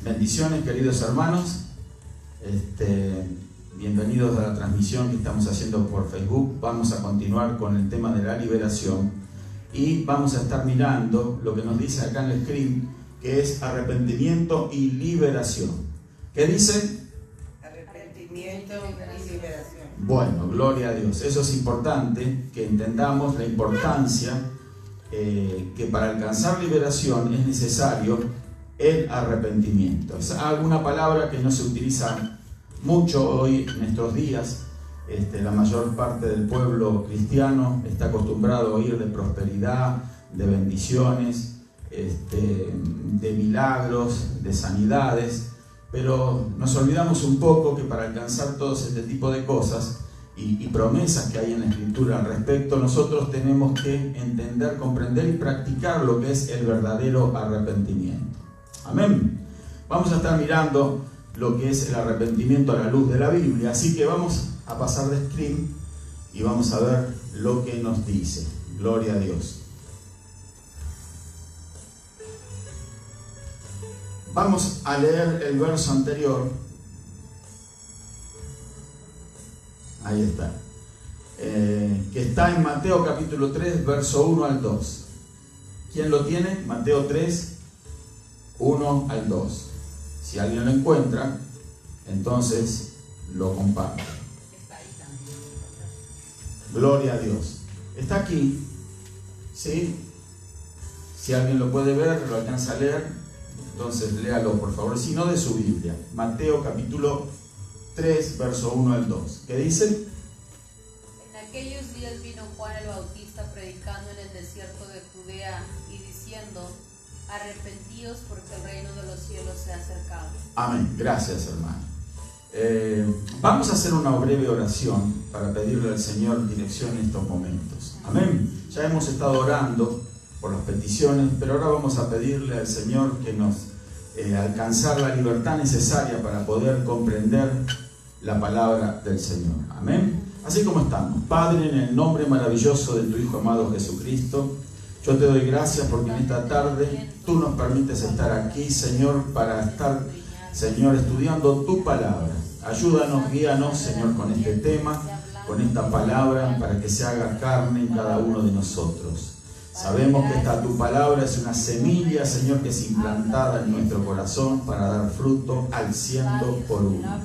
Bendiciones, queridos hermanos. Bienvenidos a la transmisión que estamos haciendo por Facebook. Vamos a continuar con el tema de la liberación y vamos a estar mirando lo que nos dice acá en el screen, que es arrepentimiento y liberación. ¿Qué dice? Arrepentimiento y liberación. Bueno, gloria a Dios. Eso es importante, que entendamos la importancia que para alcanzar liberación es necesario el arrepentimiento. Es alguna palabra que no se utiliza mucho hoy en estos días. La mayor parte del pueblo cristiano está acostumbrado a oír de prosperidad, de bendiciones, de milagros, de sanidades, pero nos olvidamos un poco que para alcanzar todo este tipo de cosas y promesas que hay en la Escritura al respecto, nosotros tenemos que entender, comprender y practicar lo que es el verdadero arrepentimiento. Amén. Vamos a estar mirando lo que es el arrepentimiento a la luz de la Biblia, así que vamos a pasar de screen y vamos a ver lo que nos dice. Gloria a Dios. Vamos a leer el verso anterior. Ahí está. Que está en Mateo capítulo 3, verso 1 al 2. ¿Quién lo tiene? Mateo 3, 1 al 2. Si alguien lo encuentra, entonces lo comparte. Gloria a Dios. Está aquí, ¿sí? Si alguien lo puede ver, lo alcanza a leer, entonces léalo por favor. Si no, de su Biblia. Mateo capítulo 3, verso 1 al 2. ¿Qué dice? En aquellos días vino Juan el Bautista predicando en el desierto de Judea y diciendo: arrepentíos porque el reino de los cielos se ha acercado. Amén. Gracias, hermano. Vamos a hacer una breve oración para pedirle al Señor dirección en estos momentos. Amén. Ya hemos estado orando por las peticiones, pero ahora vamos a pedirle al Señor que nos alcanzar la libertad necesaria para poder comprender la palabra del Señor. Amén. Así como estamos. Padre, en el nombre maravilloso de tu Hijo amado Jesucristo, yo te doy gracias porque en esta tarde tú nos permites estar aquí, Señor, para estar, Señor, estudiando tu palabra. Ayúdanos, guíanos, Señor, con este tema, con esta palabra, para que se haga carne en cada uno de nosotros. Sabemos que esta tu palabra es una semilla, Señor, que es implantada en nuestro corazón para dar fruto al 100 por 1.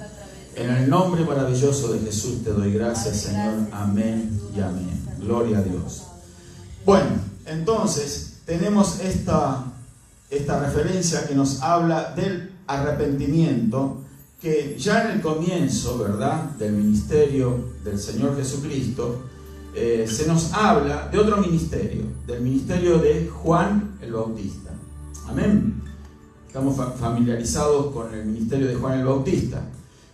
En el nombre maravilloso de Jesús te doy gracias, Señor. Amén y amén. Gloria a Dios. Bueno, entonces tenemos esta referencia que nos habla del arrepentimiento, que ya en el comienzo, ¿verdad?, del ministerio del Señor Jesucristo, se nos habla de otro ministerio, del ministerio de Juan el Bautista. Amén. Estamos familiarizados con el ministerio de Juan el Bautista.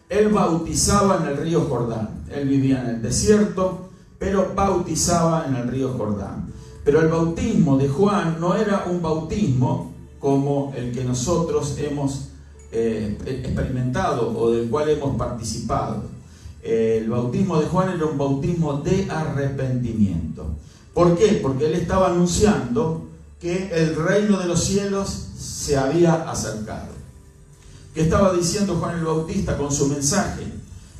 Él bautizaba en el río Jordán. Él vivía en el desierto, pero bautizaba en el río Jordán. Pero el bautismo de Juan no era un bautismo como el que nosotros hemos experimentado o del cual hemos participado. El bautismo de Juan era un bautismo de arrepentimiento. ¿Por qué? Porque él estaba anunciando que el reino de los cielos se había acercado. ¿Qué estaba diciendo Juan el Bautista con su mensaje?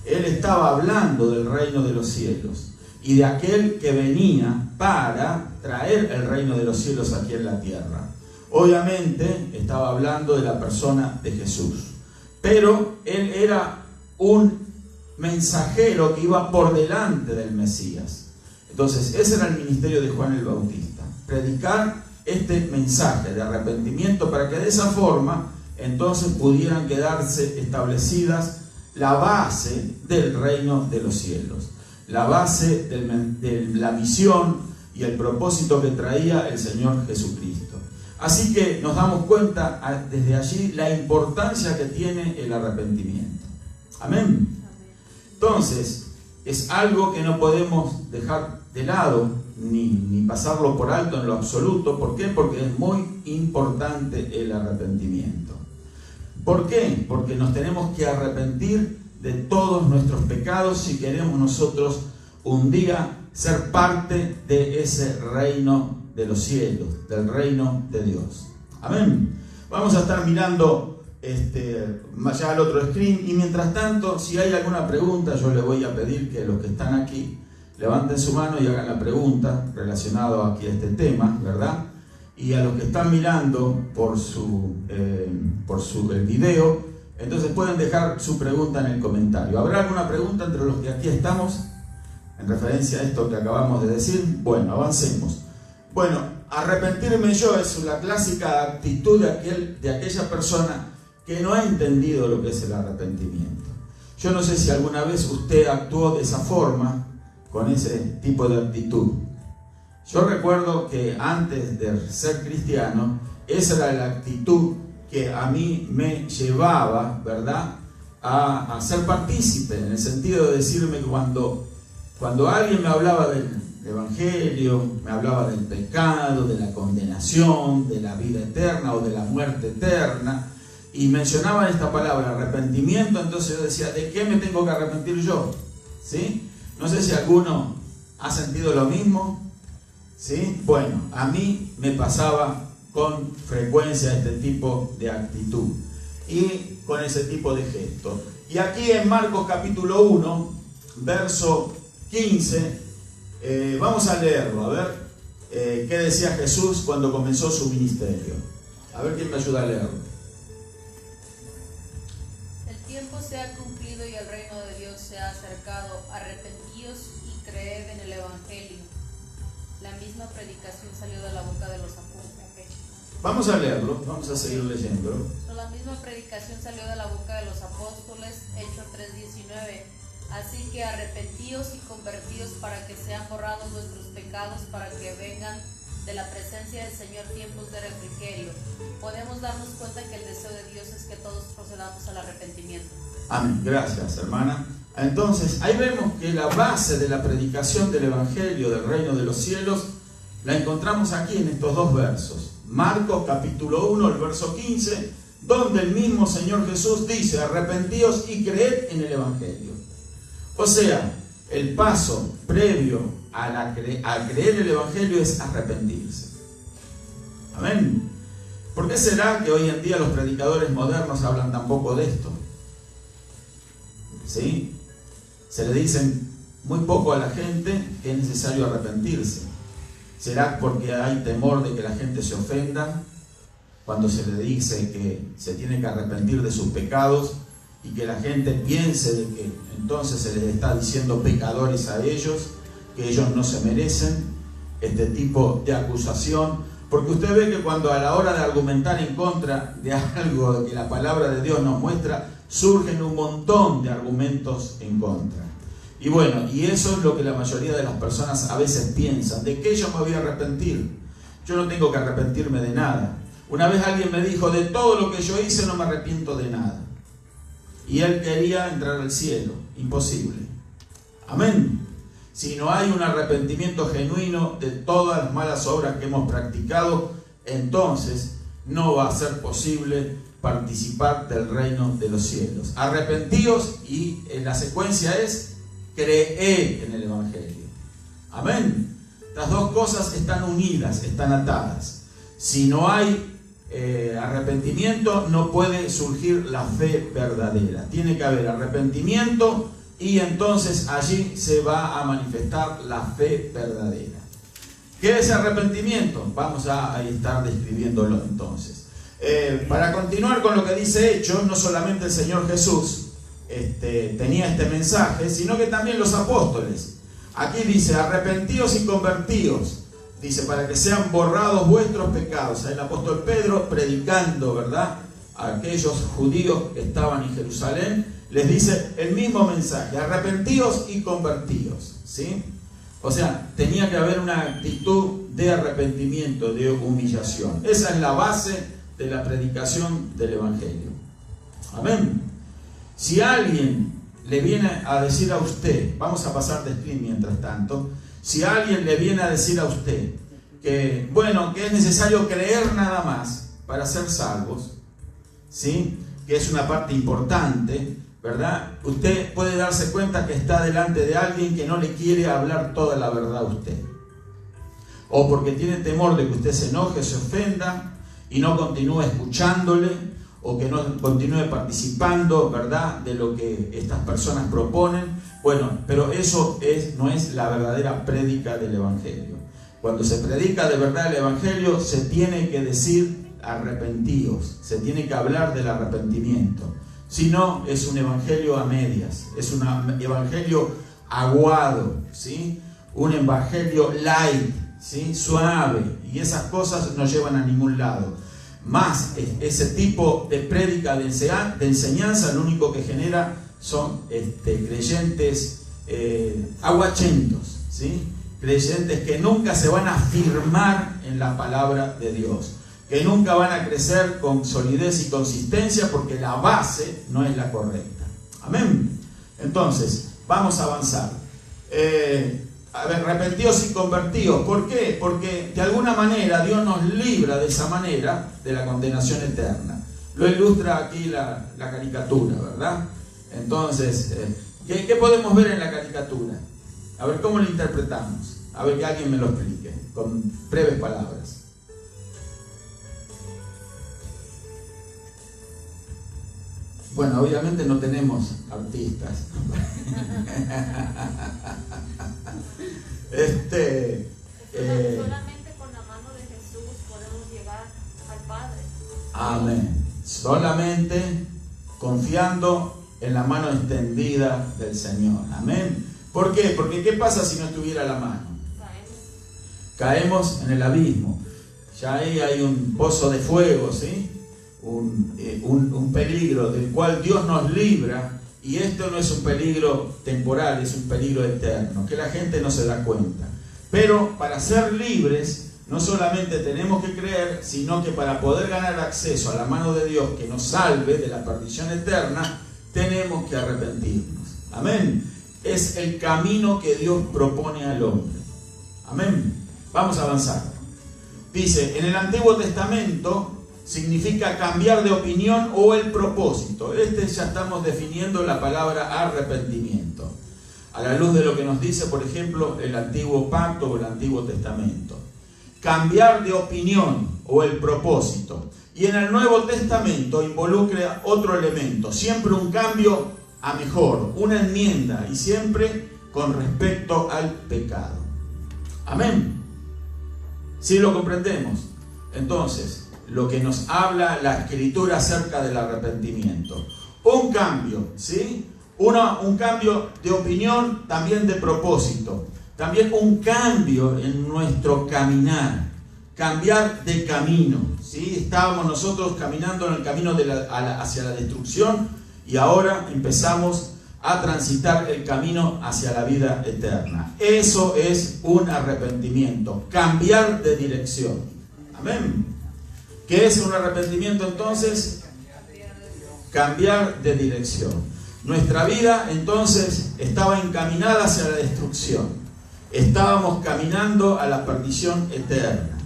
Él estaba hablando del reino de los cielos y de aquel que venía para traer el reino de los cielos aquí en la tierra. Obviamente estaba hablando de la persona de Jesús, pero él era un mensajero que iba por delante del Mesías. Entonces ese era el ministerio de Juan el Bautista, predicar este mensaje de arrepentimiento para que de esa forma entonces pudieran quedarse establecidas la base del reino de los cielos, la base de la misión y el propósito que traía el Señor Jesucristo. Así que nos damos cuenta desde allí la importancia que tiene el arrepentimiento. Amén. Entonces, es algo que no podemos dejar de lado ni pasarlo por alto en lo absoluto. ¿Por qué? Porque es muy importante el arrepentimiento. ¿Por qué? Porque nos tenemos que arrepentir de todos nuestros pecados si queremos nosotros un día ser parte de ese reino de los cielos, del reino de Dios. Amén. Vamos a estar mirando allá al otro screen. Y mientras tanto, si hay alguna pregunta, yo le voy a pedir que los que están aquí levanten su mano y hagan la pregunta relacionada aquí a este tema, ¿verdad? Y a los que están mirando por el video, entonces pueden dejar su pregunta en el comentario. ¿Habrá alguna pregunta entre los que aquí estamos en referencia a esto que acabamos de decir? Bueno, avancemos. Bueno, arrepentirme yo es la clásica actitud de aquella persona que no ha entendido lo que es el arrepentimiento. Yo no sé si alguna vez usted actuó de esa forma, con ese tipo de actitud. Yo recuerdo que antes de ser cristiano, esa era la actitud que a mí me llevaba, ¿verdad?, a ser partícipe, en el sentido de decirme que cuando alguien me hablaba del Evangelio, me hablaba del pecado, de la condenación, de la vida eterna o de la muerte eterna, y mencionaban esta palabra, arrepentimiento, entonces yo decía, ¿de qué me tengo que arrepentir yo? ¿Sí? No sé si alguno ha sentido lo mismo. ¿Sí? Bueno, a mí me pasaba con frecuencia este tipo de actitud y con ese tipo de gesto. Y aquí en Marcos capítulo 1, verso 15, vamos a leerlo, a ver qué decía Jesús cuando comenzó su ministerio. A ver quién me ayuda a leerlo. El tiempo se ha cumplido y el reino de Dios se ha acercado. Arrepentíos y creed en el Evangelio. La misma predicación salió de la boca de los apóstoles. Vamos a leerlo, vamos a seguir leyendo. La misma predicación salió de la boca de los apóstoles, Hechos 3:19. Así que arrepentíos y convertíos para que sean borrados vuestros pecados, para que vengan de la presencia del Señor tiempos de refrigerio. Podemos darnos cuenta que el deseo de Dios es que todos procedamos al arrepentimiento. Amén. Gracias, hermana. Entonces, ahí vemos que la base de la predicación del Evangelio del Reino de los Cielos la encontramos aquí en estos dos versos. Marcos capítulo 1, el verso 15, donde el mismo Señor Jesús dice, arrepentíos y creed en el Evangelio. O sea, el paso previo a creer el Evangelio es arrepentirse. Amén. ¿Por qué será que hoy en día los predicadores modernos hablan tan poco de esto? ¿Sí? Se le dicen muy poco a la gente que es necesario arrepentirse. ¿Será porque hay temor de que la gente se ofenda cuando se le dice que se tiene que arrepentir de sus pecados y que la gente piense de que entonces se les está diciendo pecadores a ellos, que ellos no se merecen este tipo de acusación? Porque usted ve que cuando a la hora de argumentar en contra de algo que la palabra de Dios nos muestra, surgen un montón de argumentos en contra. Y bueno, y eso es lo que la mayoría de las personas a veces piensan. ¿De qué yo me voy a arrepentir? Yo no tengo que arrepentirme de nada. Una vez alguien me dijo, de todo lo que yo hice no me arrepiento de nada. Y él quería entrar al cielo. Imposible. Amén. Si no hay un arrepentimiento genuino de todas las malas obras que hemos practicado, entonces no va a ser posible participar del reino de los cielos. Arrepentíos y la secuencia es creer en el Evangelio. Amén. Las dos cosas están unidas, están atadas. Si no hay arrepentimiento, no puede surgir la fe verdadera. Tiene que haber arrepentimiento y entonces allí se va a manifestar la fe verdadera. ¿Qué es arrepentimiento? Vamos a estar describiéndolo entonces. Para continuar con lo que dice Hechos, no solamente el Señor Jesús tenía este mensaje, sino que también los apóstoles. Aquí dice, arrepentíos y convertíos. Dice, para que sean borrados vuestros pecados. El apóstol Pedro, predicando, ¿verdad?, a aquellos judíos que estaban en Jerusalén, les dice el mismo mensaje, arrepentíos y convertíos, ¿sí? O sea, tenía que haber una actitud de arrepentimiento, de humillación. Esa es la base de la predicación del Evangelio. Amén. Si alguien le viene a decir a usted, vamos a pasar de screen mientras tanto, si alguien le viene a decir a usted que, bueno, que es necesario creer nada más para ser salvos, ¿sí?, que es una parte importante, ¿verdad?, usted puede darse cuenta que está delante de alguien que no le quiere hablar toda la verdad a usted. O porque tiene temor de que usted se enoje, se ofenda y no continúe escuchándole, o que no continúe participando, ¿verdad?, de lo que estas personas proponen. Bueno, pero eso no es la verdadera prédica del Evangelio. Cuando se predica de verdad el Evangelio, se tiene que decir arrepentíos, se tiene que hablar del arrepentimiento. Si no, es un evangelio a medias, es un evangelio aguado, ¿sí? Un evangelio light, ¿sí? Suave, y esas cosas no llevan a ningún lado. Más ese tipo de prédica, de enseñanza, lo único que genera son creyentes aguachentos, ¿sí? Creyentes que nunca se van a afirmar en la palabra de Dios, que nunca van a crecer con solidez y consistencia porque la base no es la correcta. Amén. Entonces, vamos a avanzar. Arrepentidos y convertidos. ¿Por qué? Porque de alguna manera Dios nos libra de esa manera de la condenación eterna. Lo ilustra aquí la caricatura, ¿verdad? Entonces, ¿qué podemos ver en la caricatura? A ver, ¿cómo lo interpretamos? A ver, que alguien me lo explique, con breves palabras. Bueno, obviamente no tenemos artistas. Solamente con la mano de Jesús podemos llegar al Padre. Amén. Solamente confiando en la mano extendida del Señor. Amén. ¿Por qué? Porque ¿qué pasa si no estuviera la mano? Caemos en el abismo. Ya ahí hay un pozo de fuego, ¿sí? Un peligro del cual Dios nos libra, y esto no es un peligro temporal, es un peligro eterno, que la gente no se da cuenta. Pero para ser libres, no solamente tenemos que creer, sino que para poder ganar acceso a la mano de Dios que nos salve de la perdición eterna, tenemos que arrepentirnos. Amén. Es el camino que Dios propone al hombre. Amén. Vamos a avanzar. Dice, en el Antiguo Testamento significa cambiar de opinión o el propósito. Ya estamos definiendo la palabra arrepentimiento, a la luz de lo que nos dice, por ejemplo, el Antiguo Pacto o el Antiguo Testamento. Cambiar de opinión o el propósito. Y en el Nuevo Testamento involucra otro elemento, siempre un cambio a mejor, una enmienda, y siempre con respecto al pecado. Amén. ¿Sí lo comprendemos? Entonces, lo que nos habla la Escritura acerca del arrepentimiento. Un cambio, ¿sí? Un cambio de opinión, también de propósito. También un cambio en nuestro caminar. Cambiar de camino, ¿sí? Estábamos nosotros caminando en el camino hacia la destrucción, y ahora empezamos a transitar el camino hacia la vida eterna. Eso es un arrepentimiento. Cambiar de dirección. Amén. ¿Qué es un arrepentimiento entonces? Cambiar de dirección. Nuestra vida entonces estaba encaminada hacia la destrucción. Estábamos caminando a la perdición eterna.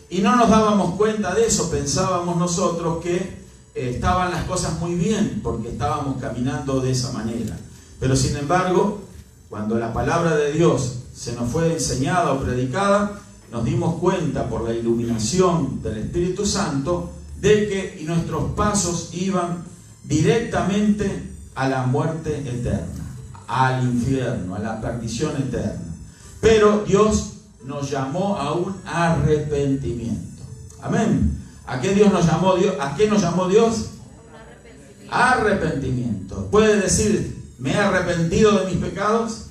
Y no nos dábamos cuenta de eso. Pensábamos nosotros que estaban las cosas muy bien porque estábamos caminando de esa manera. Pero sin embargo, cuando la palabra de Dios se nos fue enseñada o predicada, nos dimos cuenta por la iluminación del Espíritu Santo de que nuestros pasos iban directamente a la muerte eterna, al infierno, a la perdición eterna. Pero Dios nos llamó a un arrepentimiento. Amén. ¿A qué Dios nos llamó Dios? ¿A qué nos llamó Dios? Arrepentimiento. ¿Puede decir, me he arrepentido de mis pecados?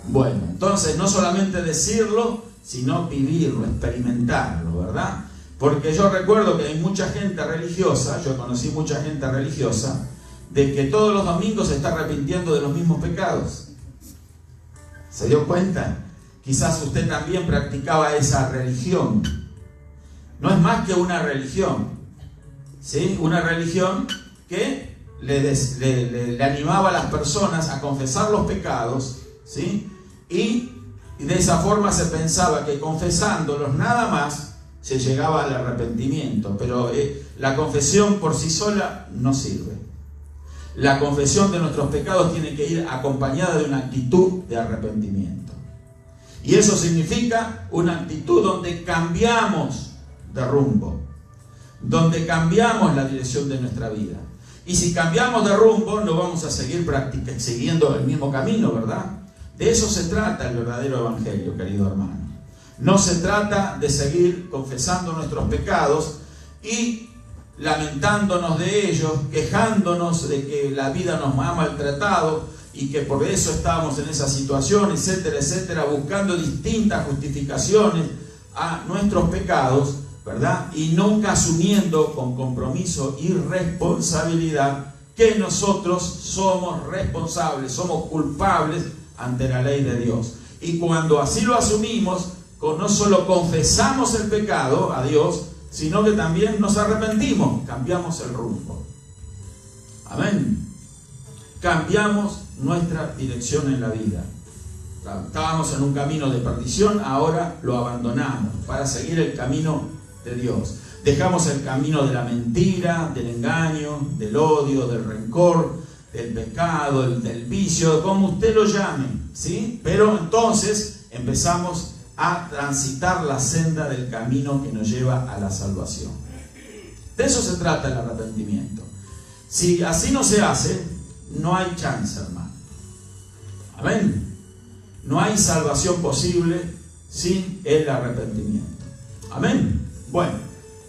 Bueno, entonces no solamente decirlo, sino vivirlo, experimentarlo, ¿verdad? Porque yo recuerdo que hay mucha gente religiosa, yo conocí mucha gente religiosa, de que todos los domingos se está arrepintiendo de los mismos pecados. ¿Se dio cuenta? Quizás usted también practicaba esa religión. No es más que una religión, ¿sí? Una religión que le animaba a las personas a confesar los pecados, ¿sí? Y de esa forma se pensaba que confesándolos nada más se llegaba al arrepentimiento. Pero la confesión por sí sola no sirve. La confesión de nuestros pecados tiene que ir acompañada de una actitud de arrepentimiento. Y eso significa una actitud donde cambiamos de rumbo, donde cambiamos la dirección de nuestra vida. Y si cambiamos de rumbo, no vamos a seguir siguiendo el mismo camino, ¿verdad? De eso se trata el verdadero evangelio, querido hermano. No se trata de seguir confesando nuestros pecados y lamentándonos de ellos, quejándonos de que la vida nos ha maltratado y que por eso estamos en esa situación, etcétera, etcétera, buscando distintas justificaciones a nuestros pecados, ¿verdad? Y nunca asumiendo con compromiso y responsabilidad que nosotros somos responsables, somos culpables ante la ley de Dios. Y cuando así lo asumimos, no solo confesamos el pecado a Dios, sino que también nos arrepentimos, cambiamos el rumbo. Amén. Cambiamos nuestra dirección en la vida. Estábamos en un camino de perdición, ahora lo abandonamos para seguir el camino de Dios. Dejamos el camino de la mentira, del engaño, del odio, del rencor, del pecado, del vicio, como usted lo llame, ¿sí? Pero entonces empezamos a transitar la senda del camino que nos lleva a la salvación. De eso se trata el arrepentimiento. Si así no se hace, no hay chance, hermano. Amén. No hay salvación posible sin el arrepentimiento. Amén. Bueno,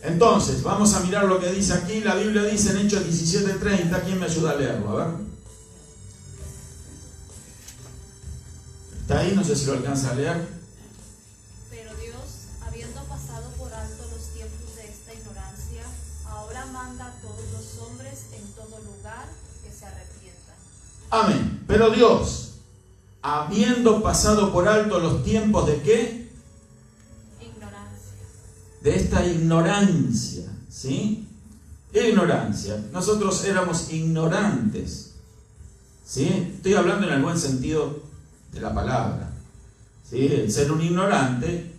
entonces vamos a mirar lo que dice aquí. La Biblia dice en Hechos 17:30. ¿Quién me ayuda a leerlo? A ver. ¿Está ahí? No sé si lo alcanza a leer. Pero Dios, habiendo pasado por alto los tiempos de esta ignorancia, ahora manda a todos los hombres en todo lugar que se arrepientan. Amén. Pero Dios, habiendo pasado por alto los tiempos de ¿qué? Ignorancia. De esta ignorancia, ¿sí? Ignorancia. Nosotros éramos ignorantes, ¿sí? Estoy hablando en el buen sentido de la palabra, ¿sí? El ser un ignorante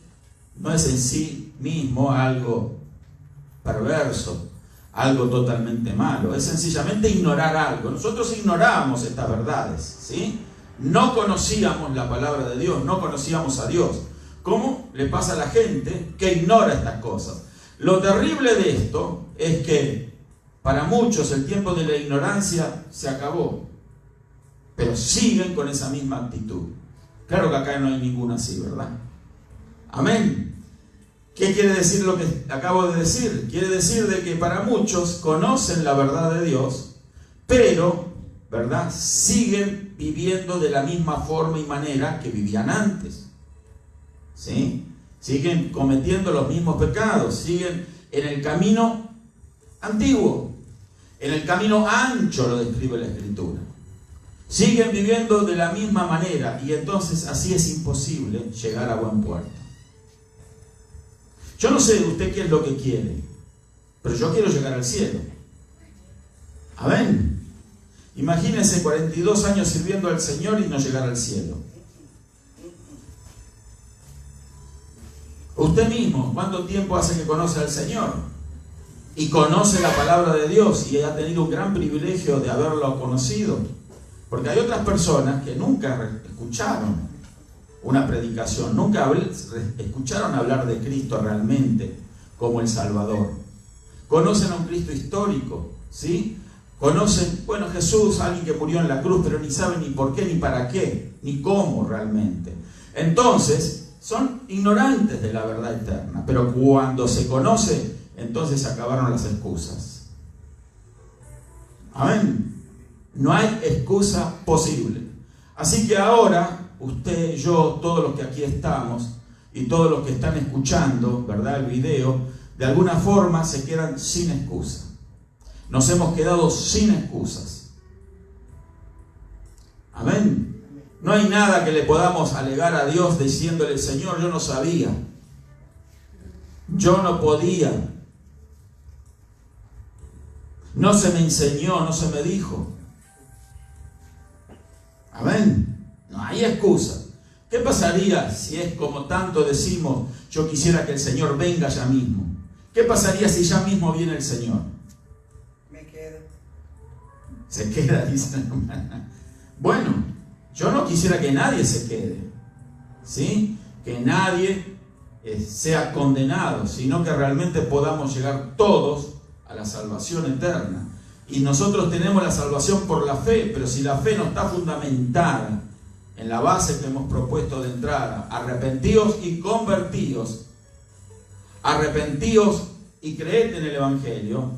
no es en sí mismo algo perverso, algo totalmente malo. Es sencillamente ignorar algo. Nosotros ignorábamos estas verdades, ¿sí? No conocíamos la palabra de Dios, no conocíamos a Dios. ¿Cómo le pasa a la gente que ignora estas cosas? Lo terrible de esto es que para muchos el tiempo de la ignorancia se acabó, pero siguen con esa misma actitud. Claro que acá no hay ninguna así, ¿verdad? Amén. ¿Qué quiere decir lo que acabo de decir? Quiere decir de que para muchos conocen la verdad de Dios, pero, ¿verdad?, siguen viviendo de la misma forma y manera que vivían antes, ¿sí? Siguen cometiendo los mismos pecados, siguen en el camino antiguo, en el camino ancho, lo describe la Escritura. Siguen viviendo de la misma manera y entonces así es imposible llegar a buen puerto. Yo no sé usted qué es lo que quiere, pero yo quiero llegar al cielo. Amén. Imagínese 42 años sirviendo al Señor y no llegar al cielo. Usted mismo, ¿cuánto tiempo hace que conoce al Señor? Y conoce la palabra de Dios y ha tenido un gran privilegio de haberlo conocido. Porque hay otras personas que nunca escucharon una predicación, nunca escucharon hablar de Cristo realmente como el Salvador. Conocen a un Cristo histórico, ¿sí? Conocen, bueno, Jesús, alguien que murió en la cruz, pero ni saben ni por qué, ni para qué, ni cómo realmente. Entonces, son ignorantes de la verdad eterna. Pero cuando se conoce, entonces se acabaron las excusas. Amén. No hay excusa posible. Así que ahora, usted, yo, todos los que aquí estamos y todos los que están escuchando, ¿verdad?, el video, de alguna forma se quedan sin excusa. Nos hemos quedado sin excusas. Amén. No hay nada que le podamos alegar a Dios diciéndole: Señor, yo no sabía, yo no podía, no se me enseñó, no se me dijo. Amén. No hay excusa. ¿Qué pasaría si es como tanto decimos: yo quisiera que el Señor venga ya mismo? ¿Qué pasaría si ya mismo viene el Señor? Me quedo. Se queda, dice la hermana. Bueno, yo no quisiera que nadie se quede, ¿sí? Que nadie sea condenado, sino que realmente podamos llegar todos a la salvación eterna. Y nosotros tenemos la salvación por la fe, pero si la fe no está fundamentada en la base que hemos propuesto de entrada, arrepentíos y convertíos, arrepentíos y creed en el Evangelio.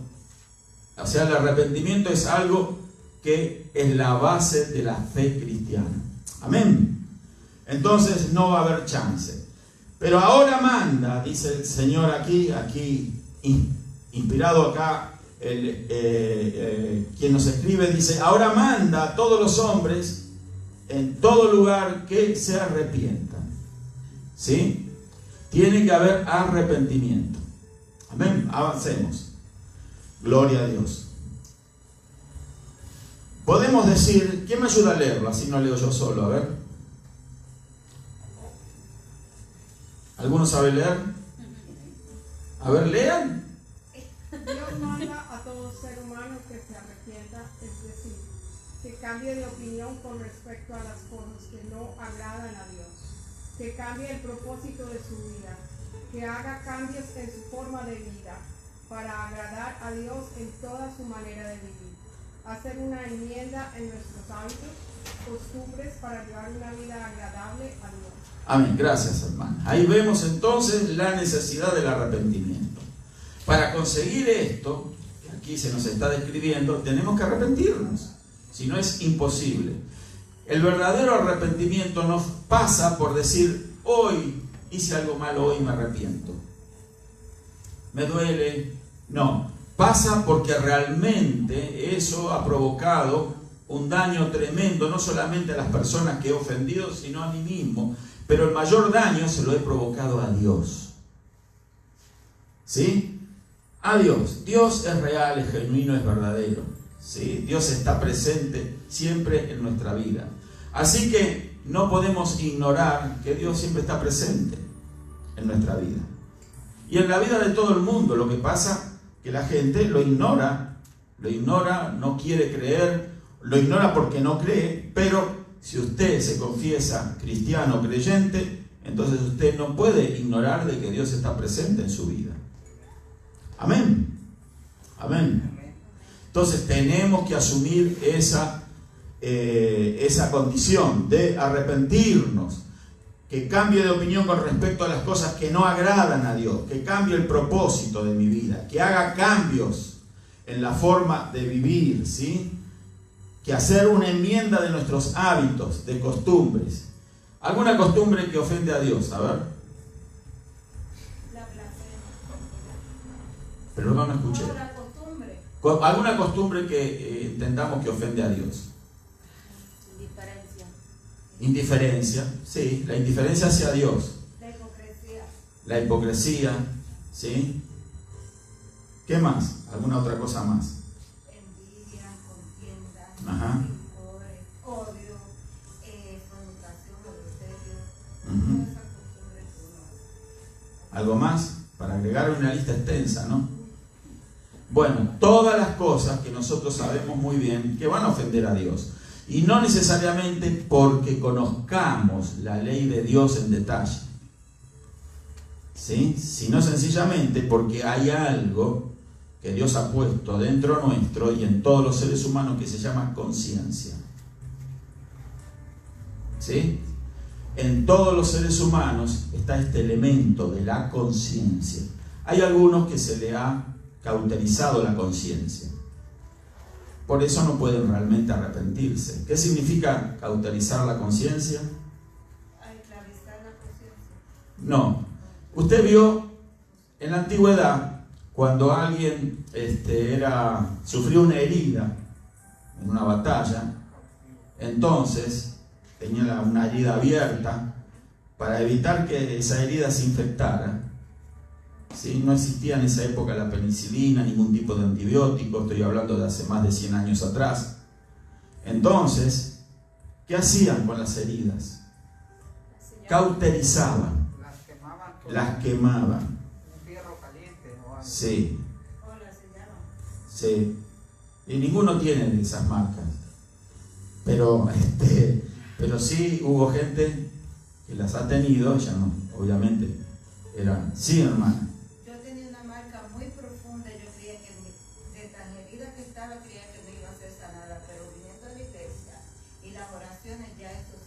O sea, el arrepentimiento es algo que es la base de la fe cristiana. Amén. Entonces no va a haber chance. Pero ahora manda, dice el Señor aquí inspirado acá, quien nos escribe, dice, ahora manda a todos los hombres en todo lugar que se arrepientan. ¿Sí? Tiene que haber arrepentimiento. Amén. Avancemos. Gloria a Dios. Podemos decir, ¿quién me ayuda a leerlo? Así no leo yo solo, a ver. ¿Alguno sabe leer? A ver, lean. Dios manda a todo ser humano que se arrepienta, es decir, que cambie de opinión con respecto a las cosas que no agradan a Dios, que cambie el propósito de su vida, que haga cambios en su forma de vida para agradar a Dios en toda su manera de vivir, hacer una enmienda en nuestros hábitos, costumbres para llevar una vida agradable a Dios. Amén, gracias hermano. Ahí vemos entonces la necesidad del arrepentimiento. Para conseguir esto, que aquí se nos está describiendo, tenemos que arrepentirnos, si no es imposible. El verdadero arrepentimiento no pasa por decir, hoy hice algo malo, hoy me arrepiento, me duele. No, pasa porque realmente eso ha provocado un daño tremendo, no solamente a las personas que he ofendido, sino a mí mismo. Pero el mayor daño se lo he provocado a Dios. ¿Sí? A Dios. Dios es real, es genuino, es verdadero. ¿Sí? Dios está presente siempre en nuestra vida. Así que no podemos ignorar que Dios siempre está presente en nuestra vida. Y en la vida de todo el mundo. Lo que pasa que la gente lo ignora, no quiere creer, lo ignora porque no cree, pero si usted se confiesa cristiano creyente, entonces usted no puede ignorar de que Dios está presente en su vida. Amén. Amén. Entonces tenemos que asumir esa condición de arrepentirnos, que cambie de opinión con respecto a las cosas que no agradan a Dios, que cambie el propósito de mi vida, que haga cambios en la forma de vivir, ¿sí? Que hacer una enmienda de nuestros hábitos, de costumbres. ¿Alguna costumbre que ofende a Dios? A ver. La blasfemia. Pero no escuché. No, la costumbre. ¿Alguna costumbre que entendamos que ofende a Dios? Indiferencia. Indiferencia, sí, la indiferencia hacia Dios. La hipocresía. La hipocresía, ¿sí? ¿Qué más? ¿Alguna otra cosa más? Envidia, contienda, Ajá. odio, fornicación, adulterio, Uh-huh. todas esas costumbres que uno hace. ¿Algo más? Para agregar una lista extensa, ¿no? Bueno, todas las cosas que nosotros sabemos muy bien que van a ofender a Dios. Y no necesariamente porque conozcamos la ley de Dios en detalle, ¿sí? Sino sencillamente porque hay algo que Dios ha puesto dentro nuestro y en todos los seres humanos que se llama conciencia. ¿Sí? En todos los seres humanos está este elemento de la conciencia. Hay algunos que se le ha cauterizado la conciencia. Por eso no pueden realmente arrepentirse. ¿Qué significa cauterizar la conciencia? A esclavizar la conciencia. No. Usted vio en la antigüedad cuando alguien sufrió una herida en una batalla, entonces tenía una herida abierta para evitar que esa herida se infectara. ¿Sí? No existía en esa época la penicilina, ningún tipo de antibiótico, estoy hablando de hace más de 100 años atrás. Entonces, ¿qué hacían con las heridas? Cauterizaban, las quemaban. Un fierro caliente o algo. Sí, O la sellaban. sí. Y ninguno tiene de esas marcas. Pero sí hubo gente que las ha tenido, ya no, obviamente. Sí, hermana. Yo tenía una marca muy profunda, yo creía que estaba creía que no iba a ser sanada, pero viniendo a la iglesia y las oraciones ya eso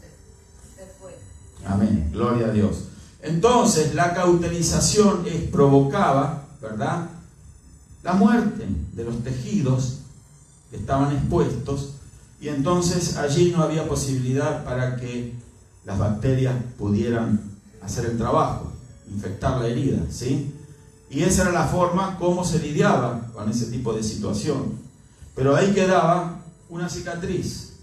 se fue. Amén, gloria a Dios. Entonces la cauterización provocaba, ¿verdad?, la muerte de los tejidos que estaban expuestos, y entonces allí no había posibilidad para que las bacterias pudieran hacer el trabajo, infectar la herida, ¿sí? Y esa era la forma como se lidiaba con ese tipo de situación. Pero ahí quedaba una cicatriz,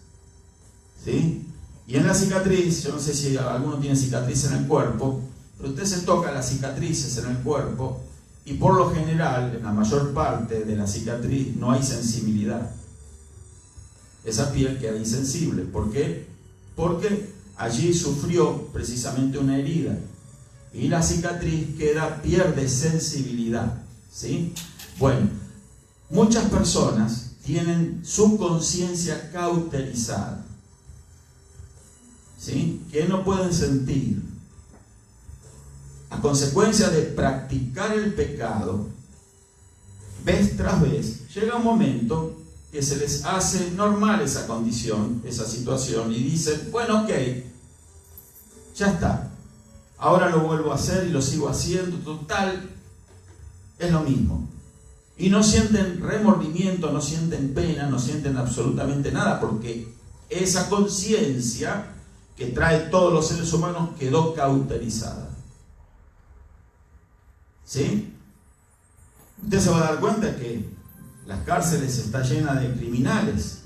¿sí? Y en la cicatriz, yo no sé si alguno tiene cicatriz en el cuerpo, pero usted se toca las cicatrices en el cuerpo y por lo general, en la mayor parte de la cicatriz, no hay sensibilidad. Esa piel queda insensible. ¿Por qué? Porque allí sufrió precisamente una herida y la cicatriz pierde sensibilidad, ¿sí? Bueno, muchas personas tienen su conciencia cauterizada, ¿sí?, que no pueden sentir. A consecuencia de practicar el pecado, vez tras vez, llega un momento que se les hace normal esa condición, esa situación, y dicen, bueno, ok, ya está, ahora lo vuelvo a hacer y lo sigo haciendo, total, es lo mismo. Y no sienten remordimiento, no sienten pena, no sienten absolutamente nada, porque esa conciencia que trae todos los seres humanos quedó cauterizada. ¿Sí? Usted se va a dar cuenta que las cárceles están llenas de criminales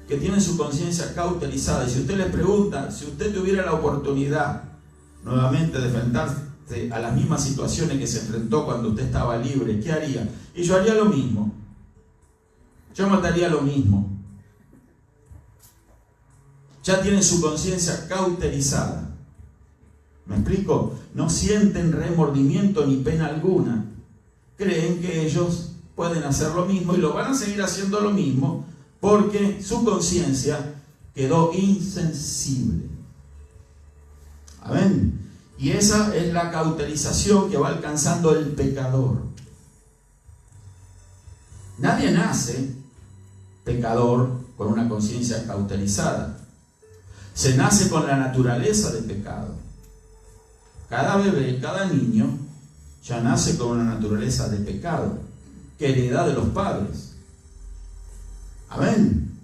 que tienen su conciencia cauterizada. Y si usted le pregunta, si usted tuviera la oportunidad nuevamente de enfrentarse a las mismas situaciones que se enfrentó cuando usted estaba libre, ¿qué haría? Y yo haría lo mismo. Yo mataría lo mismo. Ya tienen su conciencia cauterizada. ¿Me explico? No sienten remordimiento ni pena alguna. Creen que ellos pueden hacer lo mismo y lo van a seguir haciendo lo mismo porque su conciencia quedó insensible. Amén. Y esa es la cauterización que va alcanzando el pecador. Nadie nace pecador con una conciencia cauterizada. Se nace con la naturaleza del pecado. Cada bebé, cada niño, ya nace con una naturaleza de pecado, que hereda de los padres. Amén.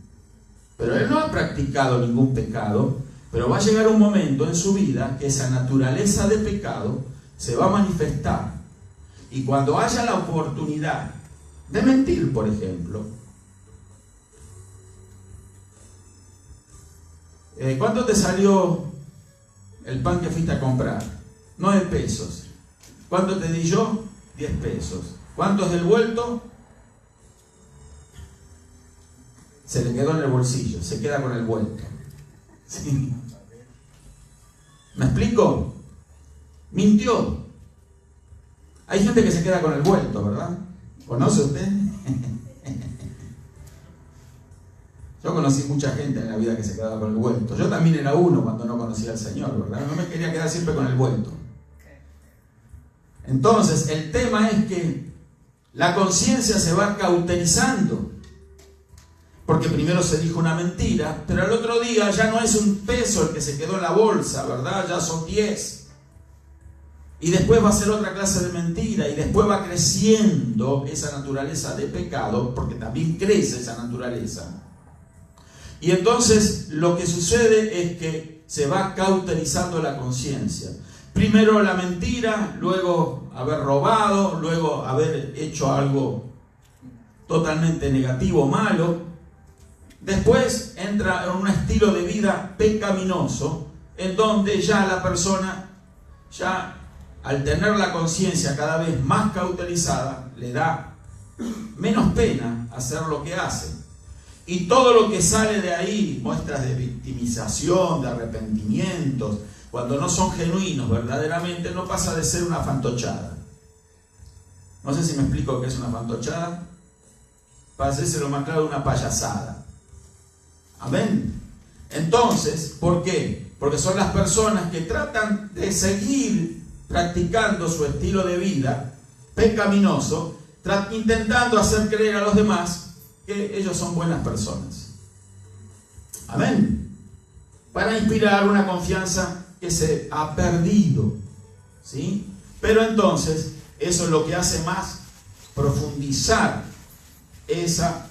Pero él no ha practicado ningún pecado, pero va a llegar un momento en su vida que esa naturaleza de pecado se va a manifestar. Y cuando haya la oportunidad de mentir, por ejemplo, ¿cuánto te salió el pan que fuiste a comprar? 9 pesos. ¿Cuánto te di yo? 10 pesos. ¿Cuánto es del vuelto? Se le quedó en el bolsillo, se queda con el vuelto. ¿Sí? ¿Me explico? Mintió. Hay gente que se queda con el vuelto, ¿verdad? ¿Conoce usted? Yo conocí mucha gente en la vida que se quedaba con el vuelto. Yo también era uno cuando no conocía al Señor, ¿verdad? No me quería quedar siempre con el vuelto. Entonces, el tema es que la conciencia se va cauterizando. Porque primero se dijo una mentira, pero al otro día ya no es un peso el que se quedó en la bolsa, ¿verdad? Ya son 10. Y después va a ser otra clase de mentira, y después va creciendo esa naturaleza de pecado, porque también crece esa naturaleza. Y entonces lo que sucede es que se va cauterizando la conciencia. Primero la mentira, luego haber robado, luego haber hecho algo totalmente negativo, malo. Después entra en un estilo de vida pecaminoso, en donde ya la persona, ya al tener la conciencia cada vez más cauterizada, le da menos pena hacer lo que hace. Y todo lo que sale de ahí, muestras de victimización, de arrepentimientos, cuando no son genuinos verdaderamente, no pasa de ser una fantochada. No sé si me explico qué es una fantochada. Para hacerse lo más claro, una payasada. Amén. Entonces, ¿por qué? Porque son las personas que tratan de seguir practicando su estilo de vida pecaminoso, intentando hacer creer a los demás que ellos son buenas personas. Amén. Para inspirar una confianza que se ha perdido, ¿sí? Pero entonces, eso es lo que hace más profundizar esa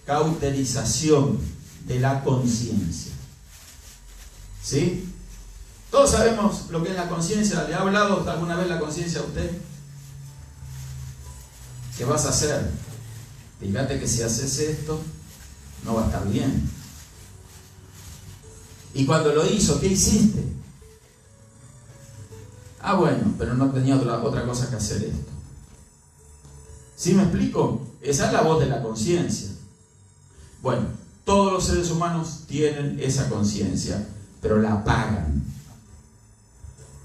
cauterización de la conciencia. ¿Sí? Todos sabemos lo que es la conciencia. ¿Le ha hablado alguna vez la conciencia a usted? ¿Qué vas a hacer? Fíjate que si haces esto, no va a estar bien. Y cuando lo hizo, ¿qué hiciste? Ah, bueno, pero no tenía otra cosa que hacer esto. ¿Sí me explico? Esa es la voz de la conciencia. Bueno, todos los seres humanos tienen esa conciencia, pero la apagan.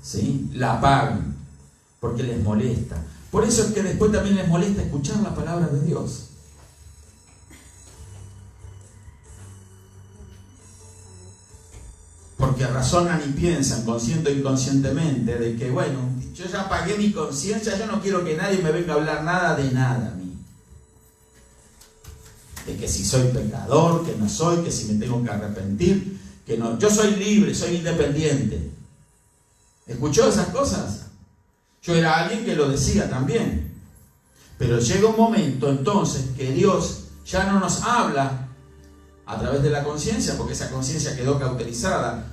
¿Sí? La apagan porque les molesta. Por eso es que después también les molesta escuchar la palabra de Dios. Porque razonan y piensan, consciente o inconscientemente, de que, bueno, yo ya apagué mi conciencia, yo no quiero que nadie me venga a hablar nada de nada a mí. De que si soy pecador, que no soy, que si me tengo que arrepentir, que no. Yo soy libre, soy independiente. ¿Escuchó esas cosas? Yo era alguien que lo decía también. Pero llega un momento entonces que Dios ya no nos habla a través de la conciencia, porque esa conciencia quedó cauterizada,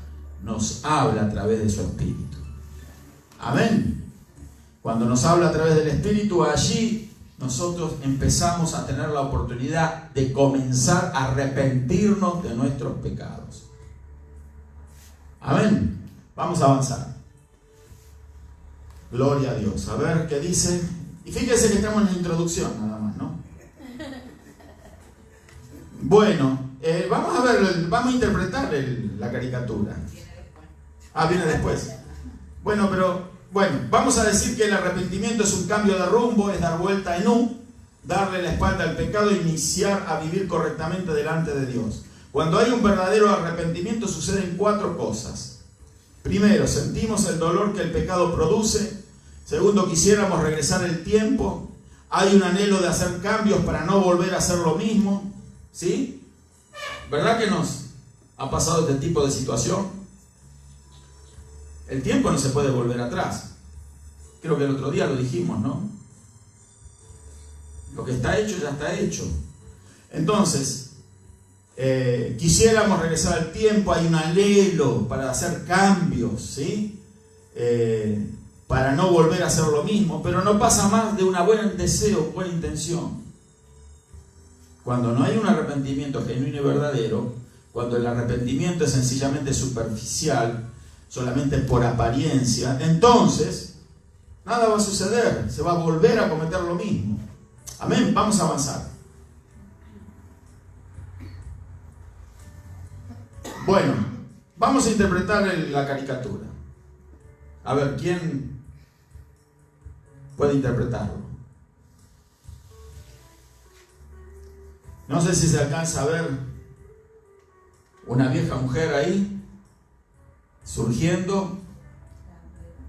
nos habla a través de su Espíritu. Amén. Cuando nos habla a través del Espíritu, allí nosotros empezamos a tener la oportunidad de comenzar a arrepentirnos de nuestros pecados. Amén. Vamos a avanzar. Gloria a Dios. A ver qué dice. Y fíjense que estamos en la introducción nada más, ¿no? Bueno, vamos a ver, vamos a interpretar la caricatura. Viene después. Bueno, vamos a decir que el arrepentimiento es un cambio de rumbo, es dar vuelta en U, darle la espalda al pecado e iniciar a vivir correctamente delante de Dios. Cuando hay un verdadero arrepentimiento suceden 4 cosas. Primero, sentimos el dolor que el pecado produce. Segundo, quisiéramos regresar el tiempo. Hay un anhelo de hacer cambios para no volver a hacer lo mismo. ¿Sí? ¿Verdad que nos ha pasado este tipo de situación? El tiempo no se puede volver atrás. Creo que el otro día lo dijimos, ¿no? Lo que está hecho ya está hecho. Entonces, quisiéramos regresar al tiempo, hay un anhelo para hacer cambios, ¿sí? Para no volver a hacer lo mismo, pero no pasa más de un buen deseo, buena intención. Cuando no hay un arrepentimiento genuino y verdadero, cuando el arrepentimiento es sencillamente superficial, solamente por apariencia, entonces nada va a suceder, se va a volver a cometer lo mismo. Amén, vamos a avanzar. Bueno, vamos a interpretar la caricatura. A ver, ¿quién puede interpretarlo? No sé si se alcanza a ver una vieja mujer ahí, surgiendo,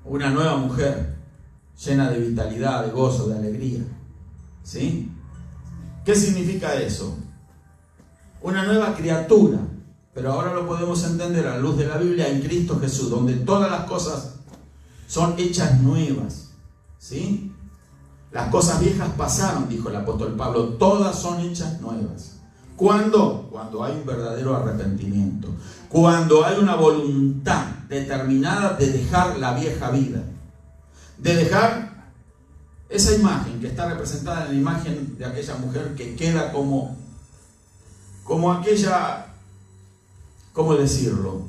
una nueva mujer, llena de vitalidad, de gozo, de alegría. ¿Sí? ¿Qué significa eso? Una nueva criatura, pero ahora lo podemos entender a la luz de la Biblia en Cristo Jesús, donde todas las cosas son hechas nuevas. ¿Sí? Las cosas viejas pasaron, dijo el apóstol Pablo, todas son hechas nuevas. ¿Cuándo? Cuando hay un verdadero arrepentimiento. Cuando hay una voluntad determinada de dejar la vieja vida. De dejar esa imagen que está representada en la imagen de aquella mujer que queda como aquella, ¿cómo decirlo?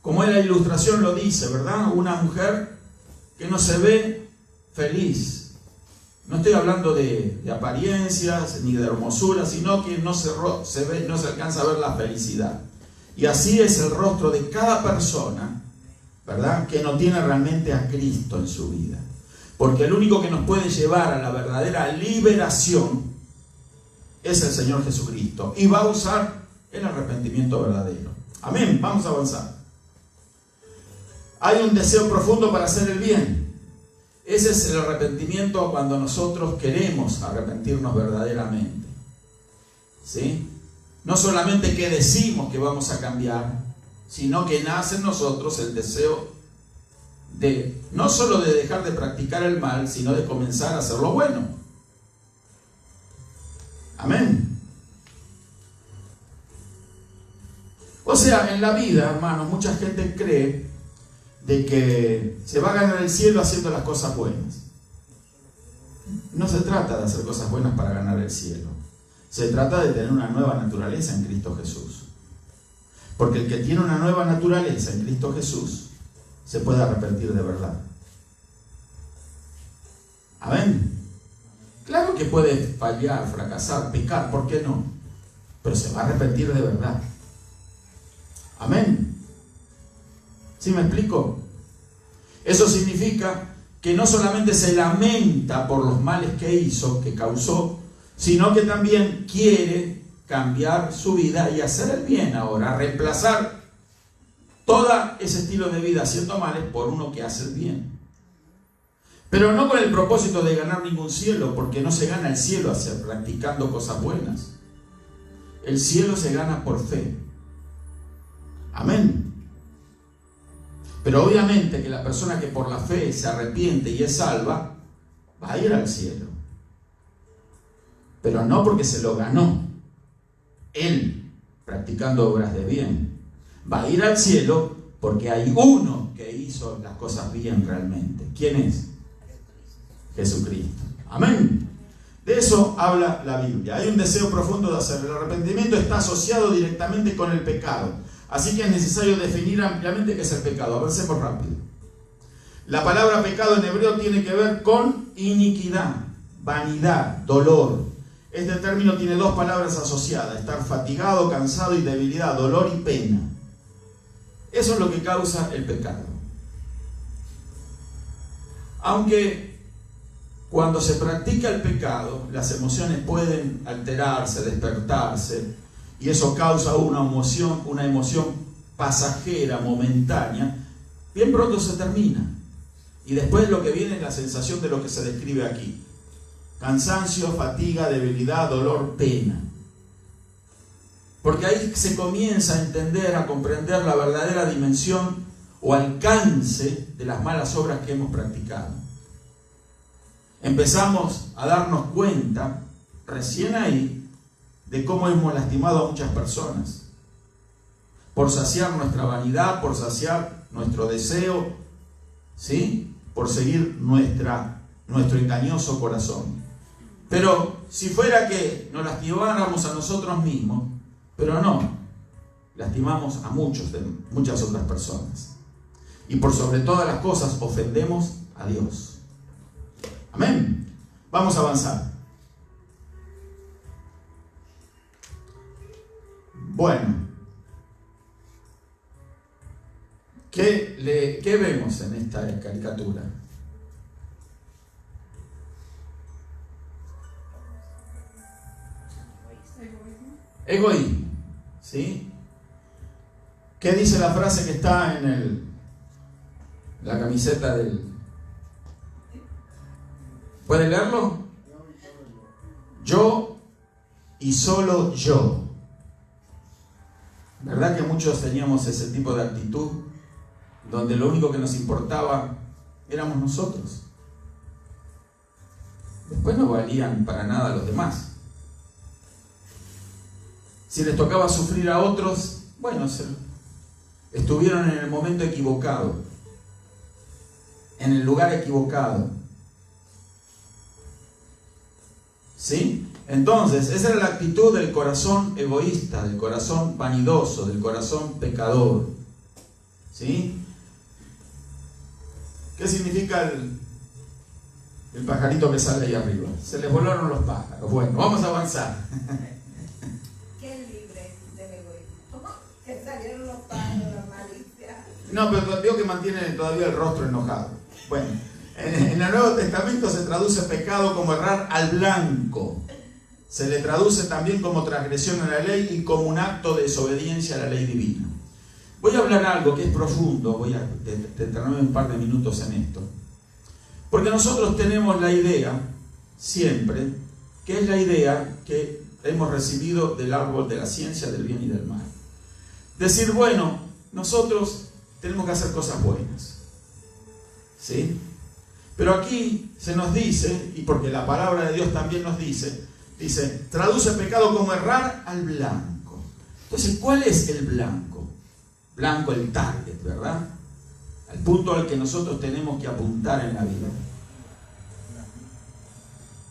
Como en la ilustración lo dice, ¿verdad? Una mujer que no se ve feliz. No estoy hablando de apariencias ni de hermosura, sino que no se alcanza a ver la felicidad. Y así es el rostro de cada persona, ¿verdad?, que no tiene realmente a Cristo en su vida. Porque el único que nos puede llevar a la verdadera liberación es el Señor Jesucristo. Y va a usar el arrepentimiento verdadero. Amén, vamos a avanzar. Hay un deseo profundo para hacer el bien. Ese es el arrepentimiento cuando nosotros queremos arrepentirnos verdaderamente. ¿sí? No solamente que decimos que vamos a cambiar, sino que nace en nosotros el deseo de, no solo de dejar de practicar el mal, sino de comenzar a hacer lo bueno. Amén. O sea, en la vida, hermanos, mucha gente cree de que se va a ganar el cielo haciendo las cosas buenas. No se trata de hacer cosas buenas para ganar el cielo. Se trata de tener una nueva naturaleza en Cristo Jesús. Porque el que tiene una nueva naturaleza en Cristo Jesús se puede arrepentir de verdad. Amén. Claro que puede fallar, fracasar, pecar, ¿por qué no? Pero se va a arrepentir de verdad. Amén. ¿Sí me explico? Eso significa que no solamente se lamenta por los males que hizo, que causó, sino que también quiere cambiar su vida y hacer el bien ahora, reemplazar todo ese estilo de vida haciendo males por uno que hace el bien. Pero no con el propósito de ganar ningún cielo, porque no se gana el cielo practicando cosas buenas. El cielo se gana por fe. Amén. Pero obviamente que la persona que por la fe se arrepiente y es salva, va a ir al cielo. Pero no porque se lo ganó él practicando obras de bien. Va a ir al cielo porque hay uno que hizo las cosas bien realmente. ¿Quién es? Jesucristo. Amén. De eso habla la Biblia. Hay un deseo profundo de hacerlo. El arrepentimiento está asociado directamente con el pecado. Así que es necesario definir ampliamente qué es el pecado. Avancemos rápido. La palabra pecado en hebreo tiene que ver con iniquidad, vanidad, dolor. Este término tiene dos palabras asociadas: estar fatigado, cansado y debilidad, dolor y pena. Eso es lo que causa el pecado. Aunque cuando se practica el pecado, las emociones pueden alterarse, despertarse, y eso causa una emoción pasajera, momentánea, bien pronto se termina. Y después lo que viene es la sensación de lo que se describe aquí: cansancio, fatiga, debilidad, dolor, pena. Porque ahí se comienza a entender, a comprender la verdadera dimensión o alcance de las malas obras que hemos practicado. Empezamos a darnos cuenta, recién ahí, de cómo hemos lastimado a muchas personas. Por saciar nuestra vanidad, por saciar nuestro deseo, ¿sí? Por seguir nuestro engañoso corazón. Pero si fuera que nos lastimáramos a nosotros mismos, pero no, lastimamos a muchas otras personas. Y por sobre todas las cosas ofendemos a Dios. Amén. Vamos a avanzar. Bueno, ¿qué vemos en esta caricatura? Egoísmo, ¿sí? ¿Qué dice la frase que está en la camiseta del... ¿Puede leerlo? Yo y solo yo. ¿Verdad que muchos teníamos ese tipo de actitud, donde lo único que nos importaba éramos nosotros? Después no valían para nada los demás. Si les tocaba sufrir a otros, bueno, estuvieron en el momento equivocado, en el lugar equivocado. ¿Sí? Entonces, esa era la actitud del corazón egoísta, del corazón vanidoso, del corazón pecador. ¿Sí? ¿Qué significa el pajarito que sale ahí arriba? Se les volaron los pájaros. Bueno, vamos a avanzar. Qué libre del egoísmo. Que salieron los pájaros, la malicia. No, pero veo que mantiene todavía el rostro enojado. Bueno, en el Nuevo Testamento se traduce pecado como errar al blanco. Se le traduce también como transgresión a la ley y como un acto de desobediencia a la ley divina. Voy a hablar algo que es profundo, voy a detenerme un par de minutos en esto. Porque nosotros tenemos la idea, siempre, que es la idea que hemos recibido del árbol de la ciencia del bien y del mal. Decir, bueno, nosotros tenemos que hacer cosas buenas, ¿sí? Pero aquí se nos dice, y porque la palabra de Dios también nos dice, traduce pecado como errar al blanco. Entonces, ¿cuál es el blanco? Blanco, el target, ¿verdad? Al punto al que nosotros tenemos que apuntar en la vida.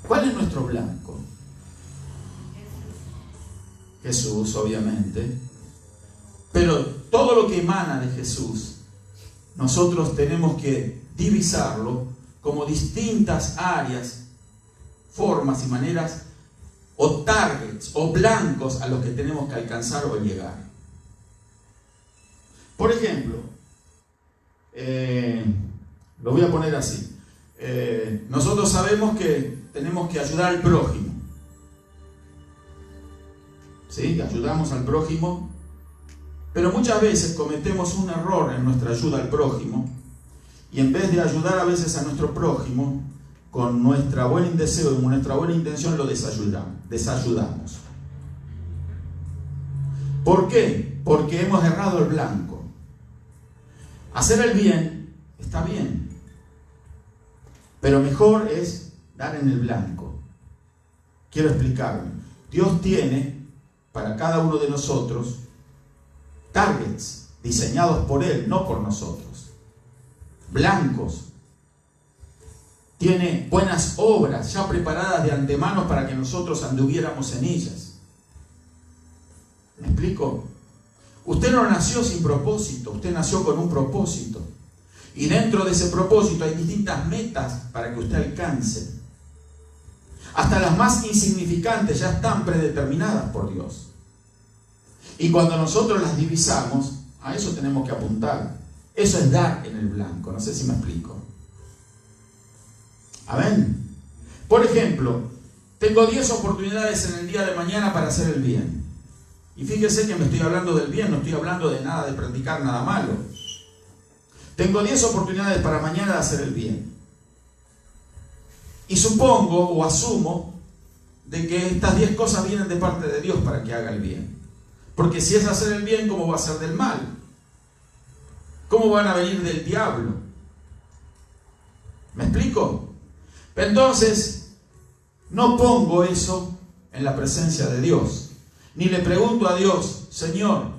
¿Cuál es nuestro blanco? Jesús, obviamente. Pero todo lo que emana de Jesús, nosotros tenemos que divisarlo como distintas áreas, formas y maneras, o targets, o blancos a los que tenemos que alcanzar o llegar. Por ejemplo, lo voy a poner así. Nosotros sabemos que tenemos que ayudar al prójimo. ¿Sí? Ayudamos al prójimo. Pero muchas veces cometemos un error en nuestra ayuda al prójimo. Y en vez de ayudar a veces a nuestro prójimo, con nuestra buen deseo y nuestra buena intención lo desayudamos. ¿Por qué? Porque hemos errado el blanco. Hacer el bien está bien, pero mejor es dar en el blanco. Quiero explicarme. Dios tiene para cada uno de nosotros targets diseñados por Él, no por nosotros. Blancos. Tiene buenas obras ya preparadas de antemano para que nosotros anduviéramos en ellas. ¿Me explico? Usted no nació sin propósito, usted nació con un propósito. Y dentro de ese propósito hay distintas metas para que usted alcance. Hasta las más insignificantes ya están predeterminadas por Dios. Y cuando nosotros las divisamos, a eso tenemos que apuntar. Eso es dar en el blanco, no sé si me explico. Amén. Por ejemplo, tengo 10 oportunidades en el día de mañana para hacer el bien. Y fíjese que me estoy hablando del bien, no estoy hablando de nada, de practicar nada malo. Tengo 10 oportunidades para mañana de hacer el bien. Y supongo o asumo de que estas 10 cosas vienen de parte de Dios para que haga el bien. Porque si es hacer el bien, ¿cómo va a ser del mal? ¿Cómo van a venir del diablo? ¿Me explico? Entonces, no pongo eso en la presencia de Dios. Ni le pregunto a Dios, Señor,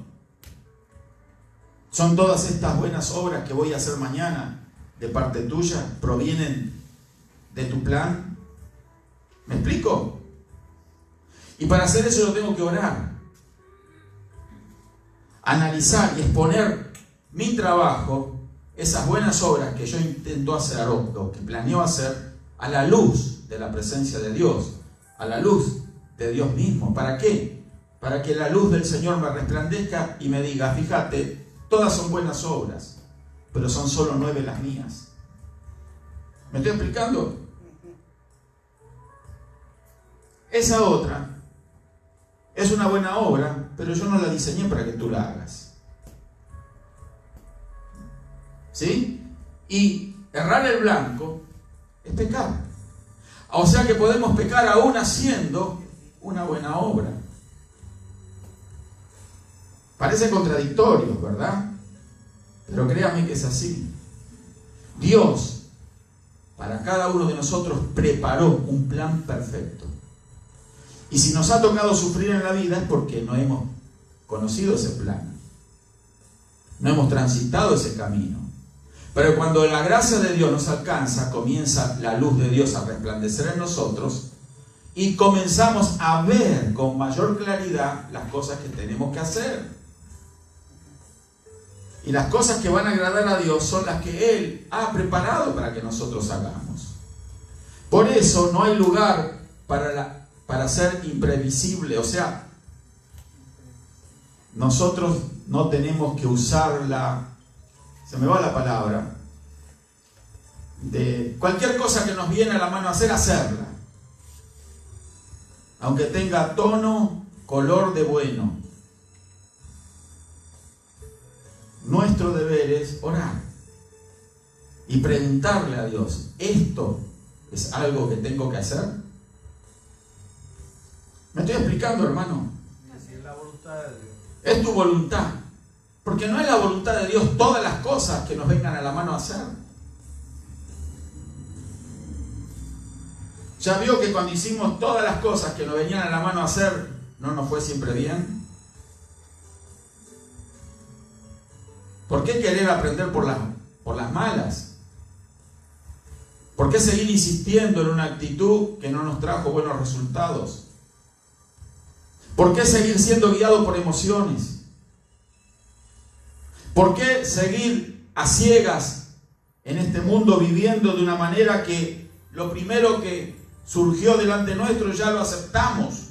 ¿son todas estas buenas obras que voy a hacer mañana de parte tuya? ¿Provienen de tu plan? ¿Me explico? Y para hacer eso yo tengo que orar, analizar y exponer mi trabajo, esas buenas obras que yo intento hacer o que planeo hacer, a la luz de la presencia de Dios, a la luz de Dios mismo. ¿Para qué? Para que la luz del Señor me resplandezca y me diga, fíjate, todas son buenas obras, pero son solo 9 las mías. ¿Me estoy explicando? Esa otra es una buena obra, pero yo no la diseñé para que tú la hagas. ¿Sí? Y errar el blanco es pecar. O sea que podemos pecar aún haciendo una buena obra. Parece contradictorio, ¿verdad? Pero créame que es así. Dios, para cada uno de nosotros, preparó un plan perfecto. Y si nos ha tocado sufrir en la vida es porque no hemos conocido ese plan. No hemos transitado ese camino. Pero cuando la gracia de Dios nos alcanza, comienza la luz de Dios a resplandecer en nosotros y comenzamos a ver con mayor claridad las cosas que tenemos que hacer. Y las cosas que van a agradar a Dios son las que Él ha preparado para que nosotros hagamos. Por eso no hay lugar para ser imprevisible. O sea, nosotros no tenemos que usar se me va la palabra, de cualquier cosa que nos viene a la mano hacerla. Aunque tenga tono, color de bueno. Nuestro deber es orar y preguntarle a Dios, ¿esto es algo que tengo que hacer? ¿Me estoy explicando, hermano? Si es la voluntad de Dios. Es tu voluntad. Porque no es la voluntad de Dios todas las cosas que nos vengan a la mano a hacer. Ya vio que cuando hicimos todas las cosas que nos venían a la mano a hacer, no nos fue siempre bien. ¿Por qué querer aprender por las malas? ¿Por qué seguir insistiendo en una actitud que no nos trajo buenos resultados? ¿Por qué seguir siendo guiado por emociones? ¿Por qué seguir a ciegas en este mundo viviendo de una manera que lo primero que surgió delante nuestro ya lo aceptamos?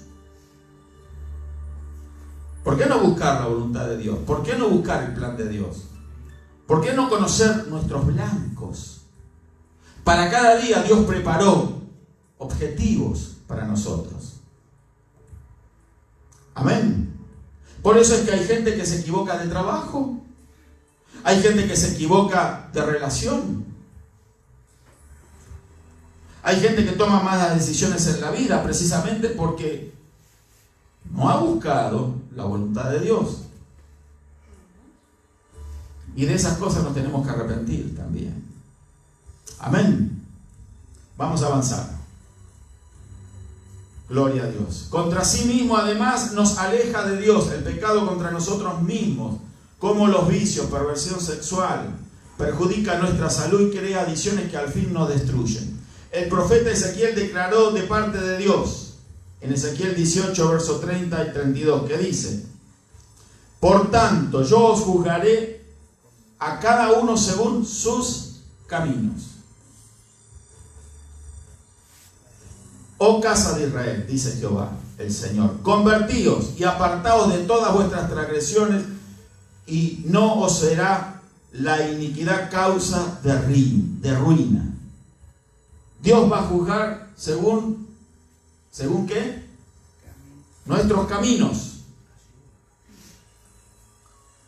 ¿Por qué no buscar la voluntad de Dios? ¿Por qué no buscar el plan de Dios? ¿Por qué no conocer nuestros blancos? Para cada día Dios preparó objetivos para nosotros. Amén. Por eso es que hay gente que se equivoca de trabajo. Hay gente que se equivoca de relación. Hay gente que toma malas decisiones en la vida precisamente porque no ha buscado la voluntad de Dios. Y de esas cosas nos tenemos que arrepentir también. Amén. Vamos a avanzar. Gloria a Dios. Contra sí mismo además nos aleja de Dios el pecado contra nosotros mismos, como los vicios, perversión sexual, perjudica nuestra salud y crea adicciones que al fin nos destruyen. El profeta Ezequiel declaró de parte de Dios, en Ezequiel 18, versos 30 y 32, que dice: por tanto, yo os juzgaré a cada uno según sus caminos. Oh casa de Israel, dice Jehová el Señor, convertíos y apartaos de todas vuestras transgresiones, y no os será la iniquidad causa de ruina. Dios va a juzgar según ¿qué? Nuestros caminos.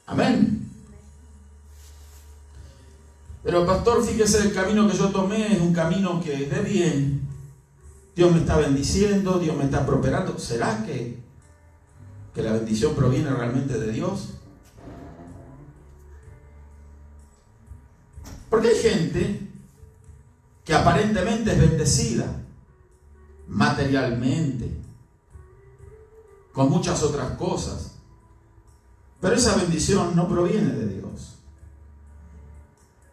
Amén. Pero pastor, fíjese, el camino que yo tomé es un camino que es de bien. Dios me está bendiciendo, Dios me está prosperando. ¿Será que la bendición proviene realmente de Dios? Porque hay gente que aparentemente es bendecida materialmente, con muchas otras cosas, pero esa bendición no proviene de Dios.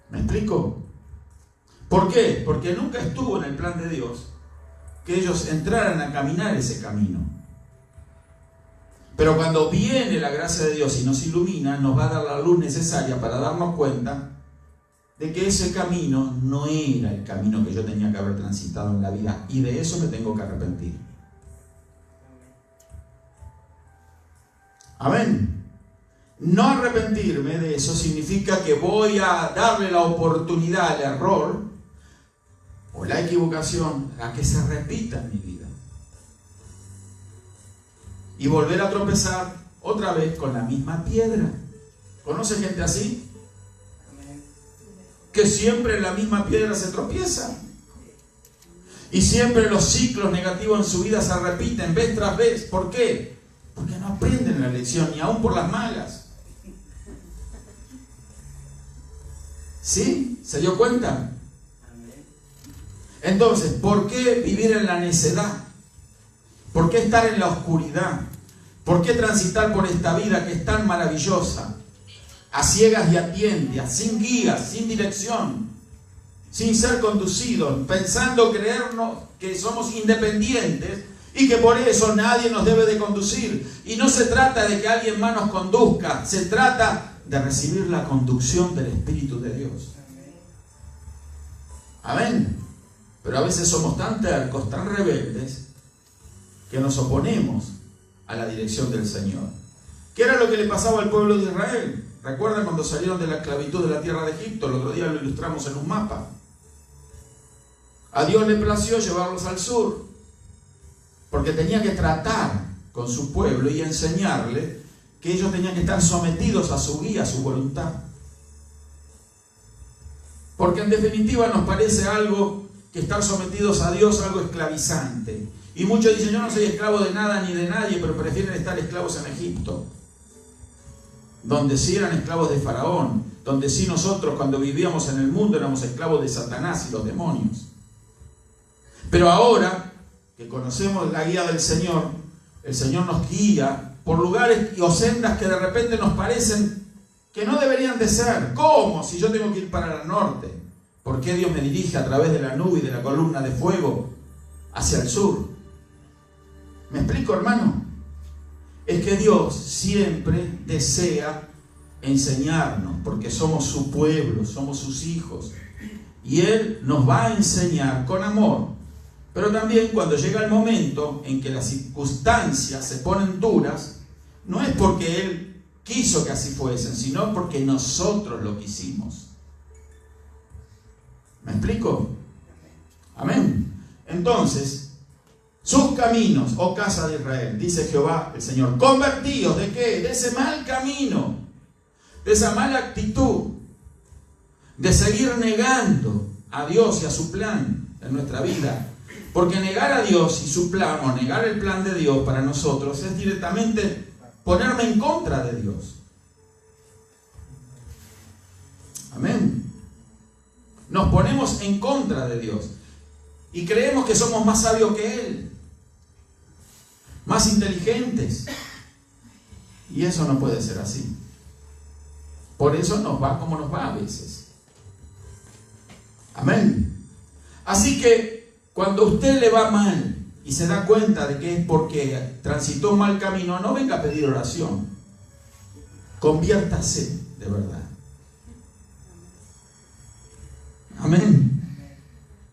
¿Me explico? ¿Por qué? Porque nunca estuvo en el plan de Dios que ellos entraran a caminar ese camino. Pero cuando viene la gracia de Dios y nos ilumina, nos va a dar la luz necesaria para darnos cuenta de que ese camino no era el camino que yo tenía que haber transitado en la vida, y de eso me tengo que arrepentir. Amén. No arrepentirme de eso significa que voy a darle la oportunidad al error o la equivocación a que se repita en mi vida y volver a tropezar otra vez con la misma piedra. ¿Conoce gente así? Que siempre en la misma piedra se tropieza y siempre los ciclos negativos en su vida se repiten vez tras vez. ¿Por qué? Porque no aprenden la lección, ni aún por las malas. ¿Sí? ¿Se dio cuenta? Entonces, ¿por qué vivir en la necedad? ¿Por qué estar en la oscuridad? ¿Por qué transitar por esta vida que es tan maravillosa? A ciegas y a tientas, sin guías, sin dirección, sin ser conducidos, pensando creernos que somos independientes y que por eso nadie nos debe de conducir. Y no se trata de que alguien más nos conduzca, se trata de recibir la conducción del Espíritu de Dios. Amén. Pero a veces somos tan tercos, tan rebeldes, que nos oponemos a la dirección del Señor. ¿Qué era lo que le pasaba al pueblo de Israel? ¿Recuerdan cuando salieron de la esclavitud de la tierra de Egipto? El otro día lo ilustramos en un mapa. A Dios le plació llevarlos al sur, porque tenía que tratar con su pueblo y enseñarle que ellos tenían que estar sometidos a su guía, a su voluntad. Porque en definitiva nos parece algo que estar sometidos a Dios, algo esclavizante. Y muchos dicen, yo no soy esclavo de nada ni de nadie, pero prefieren estar esclavos en Egipto, donde sí eran esclavos de Faraón, donde sí nosotros cuando vivíamos en el mundo éramos esclavos de Satanás y los demonios. Pero ahora que conocemos la guía del Señor, el Señor nos guía por lugares o sendas que de repente nos parecen que no deberían de ser. ¿Cómo? Si yo tengo que ir para el norte, ¿por qué Dios me dirige a través de la nube y de la columna de fuego hacia el sur? ¿Me explico, hermano? Es que Dios siempre desea enseñarnos, porque somos su pueblo, somos sus hijos, y Él nos va a enseñar con amor. Pero también cuando llega el momento en que las circunstancias se ponen duras, no es porque Él quiso que así fuesen, sino porque nosotros lo quisimos. ¿Me explico? Amén. Entonces, sus caminos, oh casa de Israel, dice Jehová el Señor, convertíos, ¿de qué? De ese mal camino, de esa mala actitud, de seguir negando a Dios y a su plan en nuestra vida. Porque negar a Dios y su plan, o negar el plan de Dios para nosotros, es directamente ponerme en contra de Dios. Amén. Nos ponemos en contra de Dios y creemos que somos más sabios que Él, más inteligentes. Y eso no puede ser así. Por eso nos va como nos va a veces. Amén. Así que cuando a usted le va mal y se da cuenta de que es porque transitó un mal camino, no venga a pedir oración. Conviértase de verdad. Amén.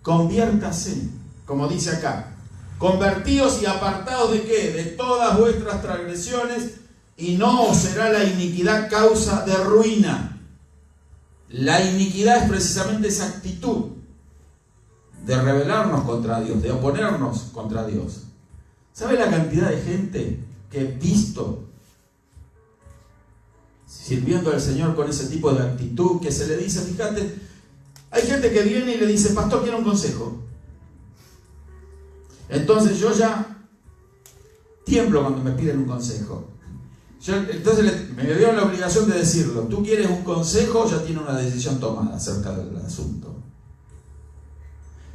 Conviértase, como dice acá. Convertíos y apartaos ¿de qué? De todas vuestras transgresiones, y no os será la iniquidad causa de ruina. La iniquidad es precisamente esa actitud de rebelarnos contra Dios, de oponernos contra Dios. ¿Sabe la cantidad de gente que he visto sirviendo al Señor con ese tipo de actitud, que se le dice, fíjate, hay gente que viene y le dice, pastor, quiero un consejo? Entonces yo ya tiemblo cuando me piden un consejo. Entonces me dieron la obligación de decirlo. Tú quieres un consejo, ya tiene una decisión tomada acerca del asunto.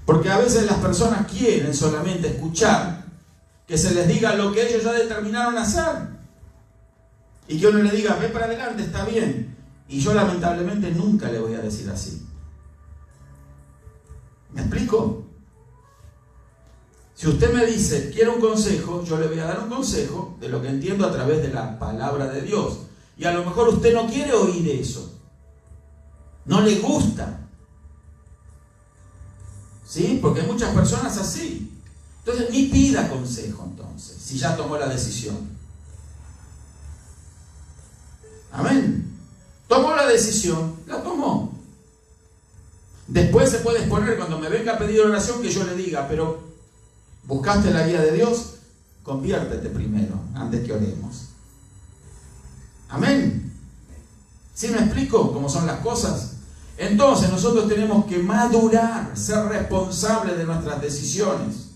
Porque a veces las personas quieren solamente escuchar que se les diga lo que ellos ya determinaron hacer. Y que uno le diga, ve para adelante, está bien. Y yo lamentablemente nunca le voy a decir así. ¿Me explico? Si usted me dice, quiero un consejo, yo le voy a dar un consejo de lo que entiendo a través de la palabra de Dios. Y a lo mejor usted no quiere oír eso. No le gusta. ¿Sí? Porque hay muchas personas así. Entonces, ni pida consejo entonces, si ya tomó la decisión. Amén. Tomó la decisión, la tomó. Después se puede exponer cuando me venga a pedir oración que yo le diga, pero ¿buscaste la guía de Dios? Conviértete primero, antes que oremos. Amén. ¿Sí me explico cómo son las cosas? Entonces nosotros tenemos que madurar, ser responsables de nuestras decisiones.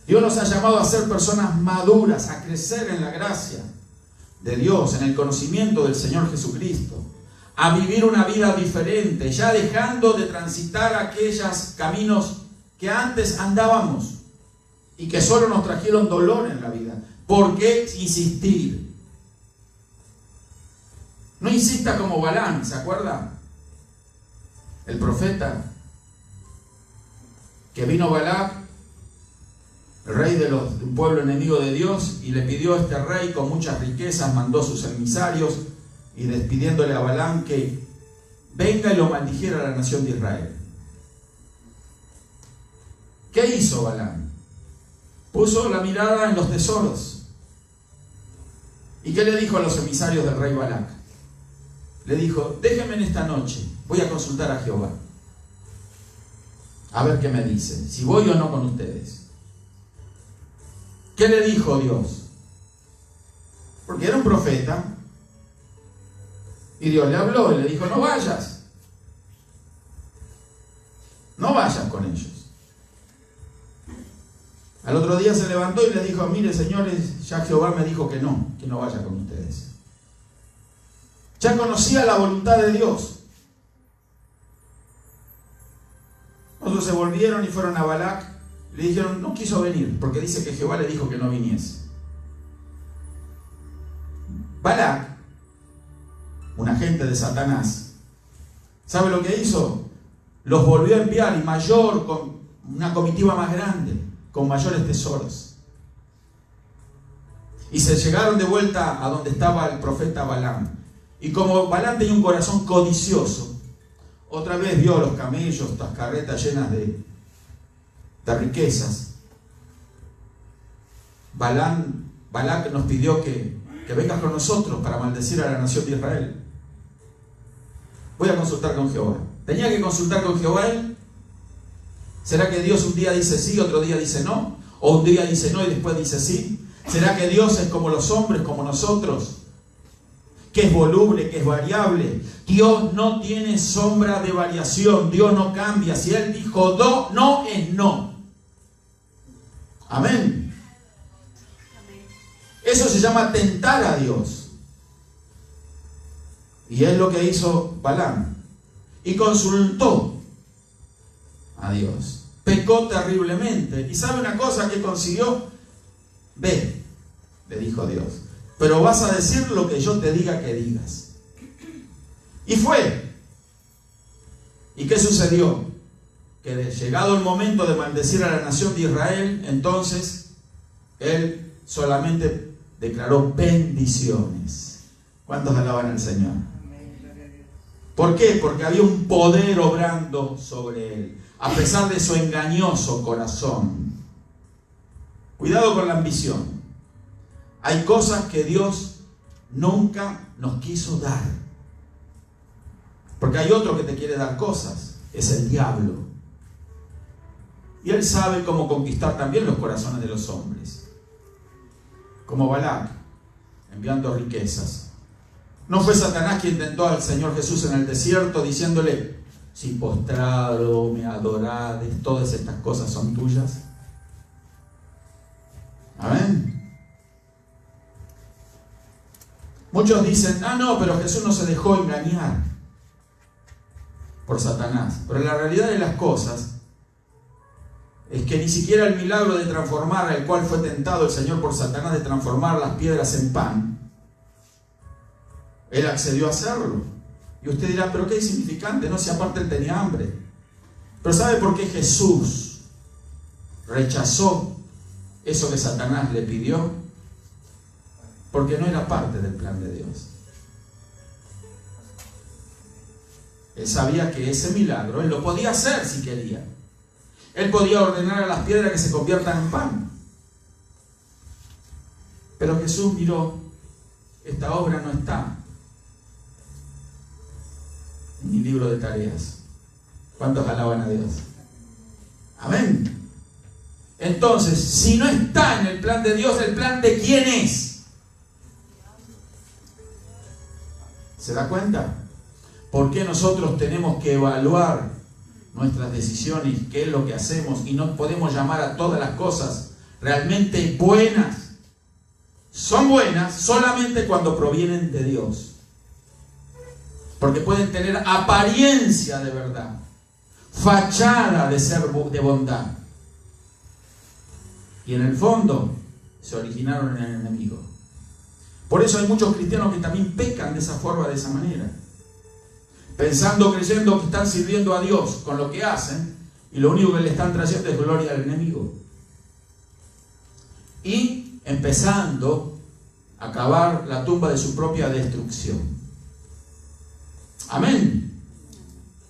Dios nos ha llamado a ser personas maduras, a crecer en la gracia de Dios, en el conocimiento del Señor Jesucristo, a vivir una vida diferente, ya dejando de transitar aquellos caminos que antes andábamos y que solo nos trajeron dolor en la vida. ¿Por qué insistir? No insista como Balán, ¿se acuerda? El profeta, que vino Balac, el rey de un pueblo enemigo de Dios, y le pidió a este rey con muchas riquezas, mandó sus emisarios, y despidiéndole a Balaam que venga y lo maldijera a la nación de Israel. ¿Qué hizo Balaam? Puso la mirada en los tesoros. ¿Y qué le dijo a los emisarios del rey Balac? Le dijo, déjenme en esta noche, voy a consultar a Jehová, a ver qué me dice, si voy o no con ustedes. ¿Qué le dijo Dios? Porque era un profeta, y Dios le habló y le dijo, no vayas con ellos. Al otro día se levantó y les dijo: mire, señores, ya Jehová me dijo que no vaya con ustedes. Ya conocía la voluntad de Dios. Otros se volvieron y fueron a Balac. Le dijeron: no quiso venir, porque dice que Jehová le dijo que no viniese. Balac, un agente de Satanás, ¿sabe lo que hizo? Los volvió a enviar, y mayor, con una comitiva más grande, con mayores tesoros. Y se llegaron de vuelta a donde estaba el profeta Balaam. Y como Balaam tenía un corazón codicioso, otra vez vio los camellos, estas carretas llenas de riquezas. Balac nos pidió que vengas con nosotros para maldecir a la nación de Israel. Voy a consultar con Jehová. ¿Tenía que consultar con Jehová él? ¿Será que Dios un día dice sí, otro día dice no? ¿O un día dice no y después dice sí? ¿Será que Dios es como los hombres, como nosotros? Que es voluble, que es variable. Dios no tiene sombra de variación. Dios no cambia. Si Él dijo no, es no. Amén. Eso se llama tentar a Dios. Y es lo que hizo Balaam. Y consultó a Dios. Pecó terriblemente. ¿Y sabe una cosa que consiguió? Ve, le dijo Dios, pero vas a decir lo que yo te diga que digas. Y fue. ¿Y qué sucedió? Que llegado el momento de maldecir a la nación de Israel, entonces él solamente declaró bendiciones. ¿Cuántos alaban al Señor? ¿Por qué? Porque había un poder obrando sobre él, a pesar de su engañoso corazón. Cuidado con la ambición. Hay cosas que Dios nunca nos quiso dar. Porque hay otro que te quiere dar cosas. Es el diablo. Y él sabe cómo conquistar también los corazones de los hombres. Como Balac, enviando riquezas. ¿No fue Satanás quien tentó al Señor Jesús en el desierto diciéndole: si postrado me adorades, todas estas cosas son tuyas? Amén. Muchos dicen: no, pero Jesús no se dejó engañar por Satanás. Pero la realidad de las cosas es que ni siquiera el milagro de transformar, el cual fue tentado el Señor por Satanás, de transformar las piedras en pan, Él accedió a hacerlo. Y usted dirá: pero qué insignificante, no, si aparte Él tenía hambre. Pero ¿sabe por qué Jesús rechazó eso que Satanás le pidió? Porque no era parte del plan de Dios. Él sabía que ese milagro Él lo podía hacer si quería. Él podía ordenar a las piedras que se conviertan en pan. Pero Jesús miró: esta obra no está en mi libro de tareas. ¿Cuántos alaban a Dios? Amén. Entonces, si no está en el plan de Dios, ¿el plan de quién es? ¿Se da cuenta? ¿Por qué nosotros tenemos que evaluar nuestras decisiones, qué es lo que hacemos, y no podemos llamar a todas las cosas realmente buenas? Son buenas solamente cuando provienen de Dios. Porque pueden tener apariencia de verdad, fachada de ser de bondad, y en el fondo se originaron en el enemigo. Por eso hay muchos cristianos que también pecan de esa forma, de esa manera, pensando, creyendo que están sirviendo a Dios con lo que hacen, y lo único que le están trayendo es gloria al enemigo, y empezando a cavar la tumba de su propia destrucción. Amén.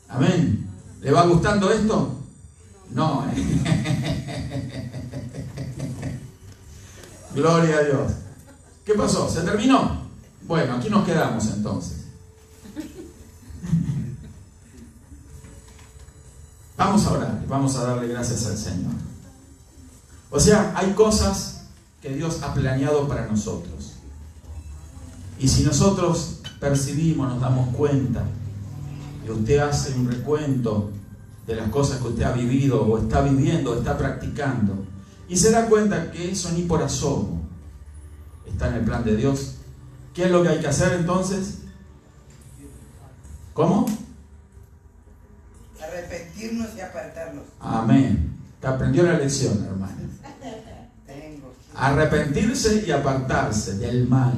Amén. ¿Le va gustando esto? No. Gloria a Dios. ¿Qué pasó? ¿Se terminó? Bueno, aquí nos quedamos entonces. Vamos a orar, vamos a darle gracias al Señor. O sea, hay cosas que Dios ha planeado para nosotros. Y si nosotros percibimos, nos damos cuenta, y usted hace un recuento de las cosas que usted ha vivido, o está viviendo, o está practicando, y se da cuenta que eso ni por asomo está en el plan de Dios, ¿qué es lo que hay que hacer entonces? ¿Cómo? Arrepentirnos y apartarnos. Amén. Te aprendió la lección, hermano. Arrepentirse y apartarse del mal,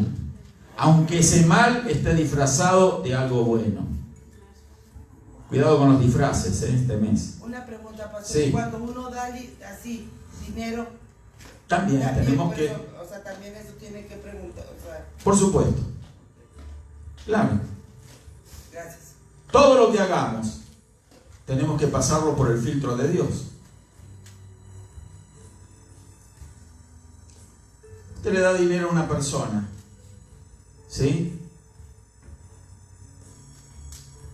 aunque ese mal esté disfrazado de algo bueno. Cuidado con los disfraces este mes. Una pregunta, pastor. Sí. Cuando uno da así dinero, También tenemos pues, que... o sea, también eso tiene que preguntar. O sea, Por supuesto. Claro. gracias. Todo lo que hagamos, tenemos que pasarlo por el filtro de Dios. Usted le da dinero a una persona, ¿sí?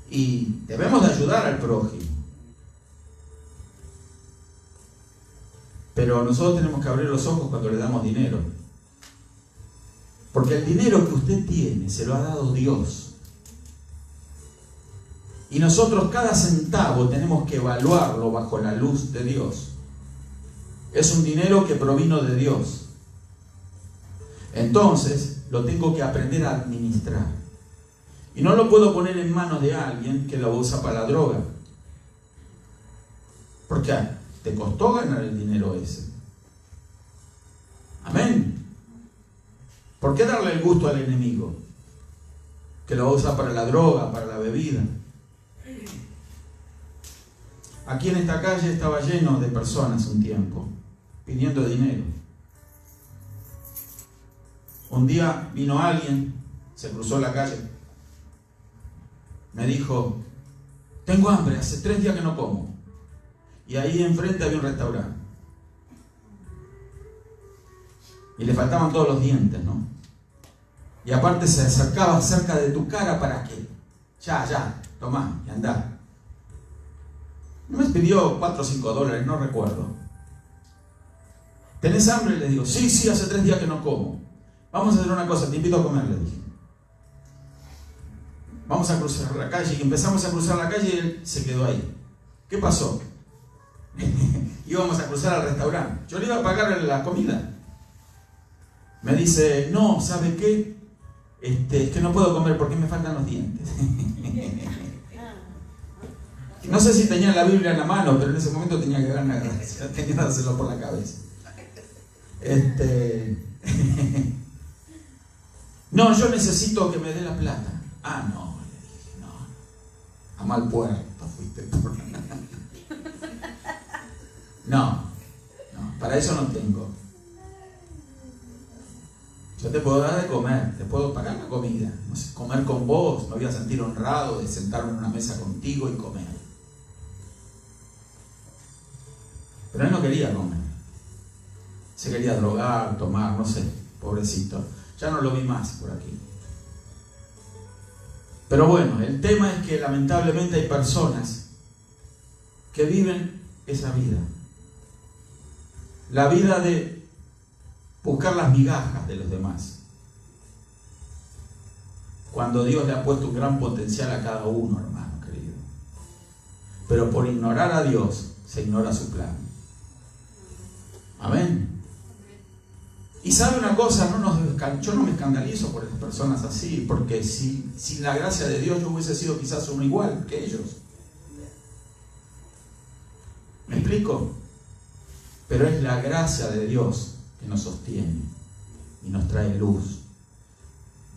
Y debemos de ayudar al prójimo. Pero nosotros tenemos que abrir los ojos cuando le damos dinero. Porque el dinero que usted tiene se lo ha dado Dios. Y nosotros cada centavo tenemos que evaluarlo bajo la luz de Dios. Es un dinero que provino de Dios. Entonces, lo tengo que aprender a administrar. Y no lo puedo poner en manos de alguien que lo usa para la droga. Porque te costó ganar el dinero ese. Amén. ¿Por qué darle el gusto al enemigo? Que lo usa para la droga, para la bebida. Aquí en esta calle estaba lleno de personas un tiempo, pidiendo dinero. Un día vino alguien, se cruzó la calle, me dijo, tengo hambre, hace 3 días que no como. Y ahí enfrente había un restaurante. Y le faltaban todos los dientes, ¿no? Y aparte se acercaba cerca de tu cara para que, ya, tomá y andá. Me pidió 4 o 5 dólares, no recuerdo. ¿Tenés hambre? Le digo, sí, hace 3 días que no como. Vamos a hacer una cosa, te invito a comer, le dije. Vamos a cruzar la calle. Y empezamos a cruzar la calle y él se quedó ahí. ¿Qué pasó? Íbamos a cruzar al restaurante. Yo le iba a pagar la comida. Me dice, no, ¿sabe qué? Es que no puedo comer porque me faltan los dientes. No sé si tenía la Biblia en la mano, pero en ese momento tenía que dárselo por la cabeza. No, yo necesito que me dé la plata. Ah, no, le dije, no. A mal puerto fuiste por... No, para eso no tengo. Yo te puedo dar de comer, te puedo pagar la comida. No sé, comer con vos, me voy a sentir honrado de sentarme en una mesa contigo y comer. Pero él no quería comer. Se quería drogar, tomar, no sé, pobrecito. Ya no lo vi más por aquí. Pero bueno, el tema es que lamentablemente hay personas que viven esa vida. La vida de buscar las migajas de los demás. Cuando Dios le ha puesto un gran potencial a cada uno, hermano querido. Pero por ignorar a Dios, se ignora su plan. Amén. Y sabe una cosa, yo no me escandalizo por las personas así, porque sin la gracia de Dios yo hubiese sido quizás uno igual que ellos. ¿Me explico? Pero es la gracia de Dios que nos sostiene y nos trae luz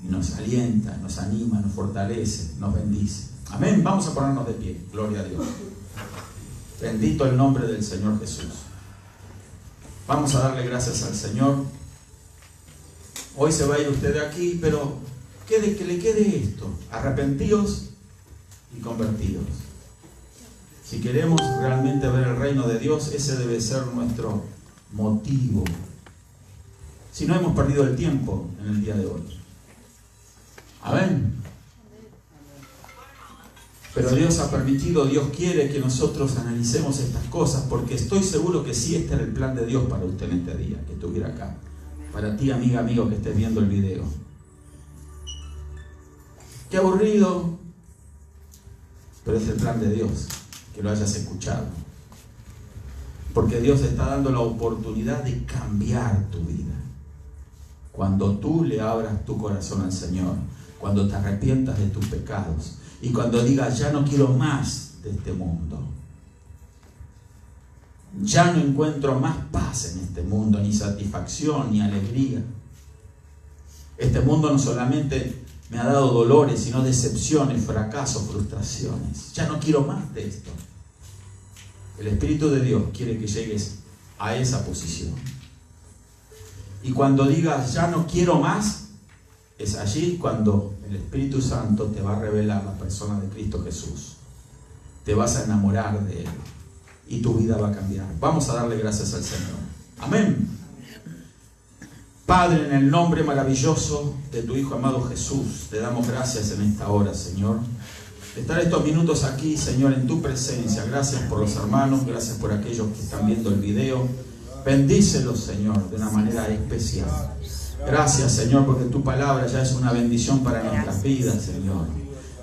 y nos alienta, nos anima, nos fortalece, nos bendice. Amén. Vamos a ponernos de pie. Gloria a Dios. Bendito el nombre del Señor Jesús. Vamos a darle gracias al Señor. Hoy se va a ir usted de aquí, pero que le quede esto: arrepentidos y convertidos. Si queremos realmente ver el reino de Dios, ese debe ser nuestro motivo. Si no, hemos perdido el tiempo en el día de hoy. Amén. Pero Dios ha permitido, Dios quiere que nosotros analicemos estas cosas, porque estoy seguro que sí, este era el plan de Dios para usted en este día, que estuviera acá. Para ti, amiga, amigo, que estés viendo el video. Qué aburrido, pero es el plan de Dios, que lo hayas escuchado. Porque Dios te está dando la oportunidad de cambiar tu vida. Cuando tú le abras tu corazón al Señor, cuando te arrepientas de tus pecados y cuando digas, ya no quiero más de este mundo. Ya no encuentro más paz en este mundo, ni satisfacción, ni alegría. Este mundo no solamente me ha dado dolores, sino decepciones, fracasos, frustraciones. Ya no quiero más de esto. El Espíritu de Dios quiere que llegues a esa posición. Y cuando digas, ya no quiero más, es allí cuando el Espíritu Santo te va a revelar la persona de Cristo Jesús. Te vas a enamorar de Él y tu vida va a cambiar. Vamos a darle gracias al Señor. Amén. Padre, en el nombre maravilloso de tu Hijo amado Jesús, te damos gracias en esta hora, Señor. De estar estos minutos aquí, Señor, en tu presencia. Gracias por los hermanos, gracias por aquellos que están viendo el video. Bendícelos, Señor, de una manera especial. Gracias, Señor, porque tu palabra ya es una bendición para nuestras vidas, Señor.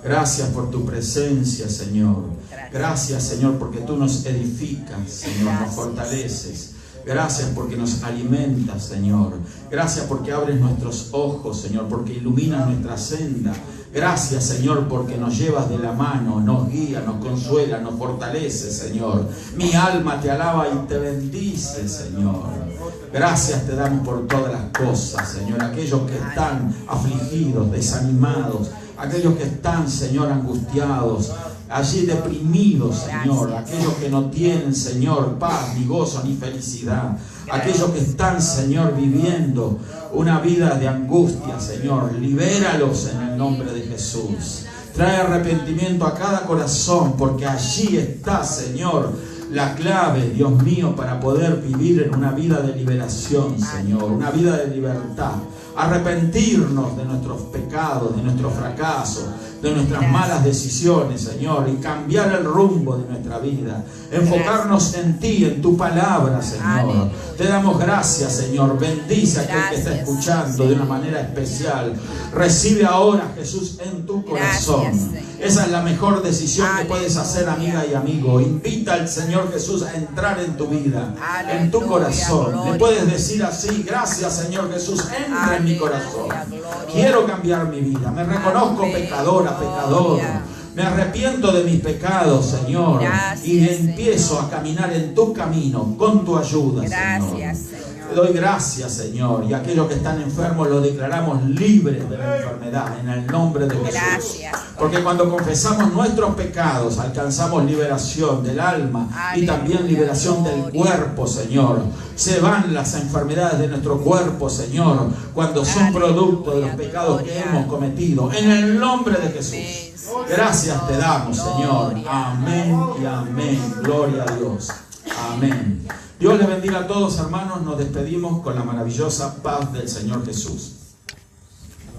Gracias por tu presencia, Señor. Gracias, Señor, porque tú nos edificas, Señor, nos fortaleces. Gracias porque nos alimentas, Señor. Gracias porque abres nuestros ojos, Señor, porque iluminas nuestra senda. Gracias, Señor, porque nos llevas de la mano, nos guía, nos consuela, nos fortalece, Señor. Mi alma te alaba y te bendice, Señor. Gracias te damos por todas las cosas, Señor. Aquellos que están afligidos, desanimados, aquellos que están, Señor, angustiados, allí deprimidos, Señor, aquellos que no tienen, Señor, paz, ni gozo, ni felicidad, aquellos que están, Señor, viviendo una vida de angustia, Señor, libéralos en el nombre de Jesús. Trae arrepentimiento a cada corazón, porque allí está, Señor, la clave, Dios mío, para poder vivir en una vida de liberación, Señor, una vida de libertad. Arrepentirnos de nuestros pecados, de nuestros fracasos, de nuestras malas decisiones, Señor, y cambiar el rumbo de nuestra vida. Enfocarnos en ti, en tu palabra, Señor. Te damos gracias, Señor. Bendice a aquel que está escuchando de una manera especial. Recibe ahora, Jesús, en tu corazón. Esa es la mejor decisión que puedes hacer, amiga y amigo. Invita al Señor Jesús a entrar en tu vida, en tu corazón. Le puedes decir así: gracias, Señor Jesús, entra en mi corazón. Quiero cambiar mi vida. Me reconozco pecadora, pecador. Me arrepiento de mis pecados, Señor, y empiezo a caminar en tu camino con tu ayuda, Señor. Te doy gracias, Señor, y aquellos que están enfermos los declaramos libres de la enfermedad en el nombre de Jesús. Porque cuando confesamos nuestros pecados alcanzamos liberación del alma y también liberación del cuerpo, Señor. Se van las enfermedades de nuestro cuerpo, Señor, cuando son producto de los pecados que hemos cometido. En el nombre de Jesús. Gracias te damos, Señor. Amén y amén. Gloria a Dios. Amén. Dios les bendiga a todos, hermanos. Nos despedimos con la maravillosa paz del Señor Jesús.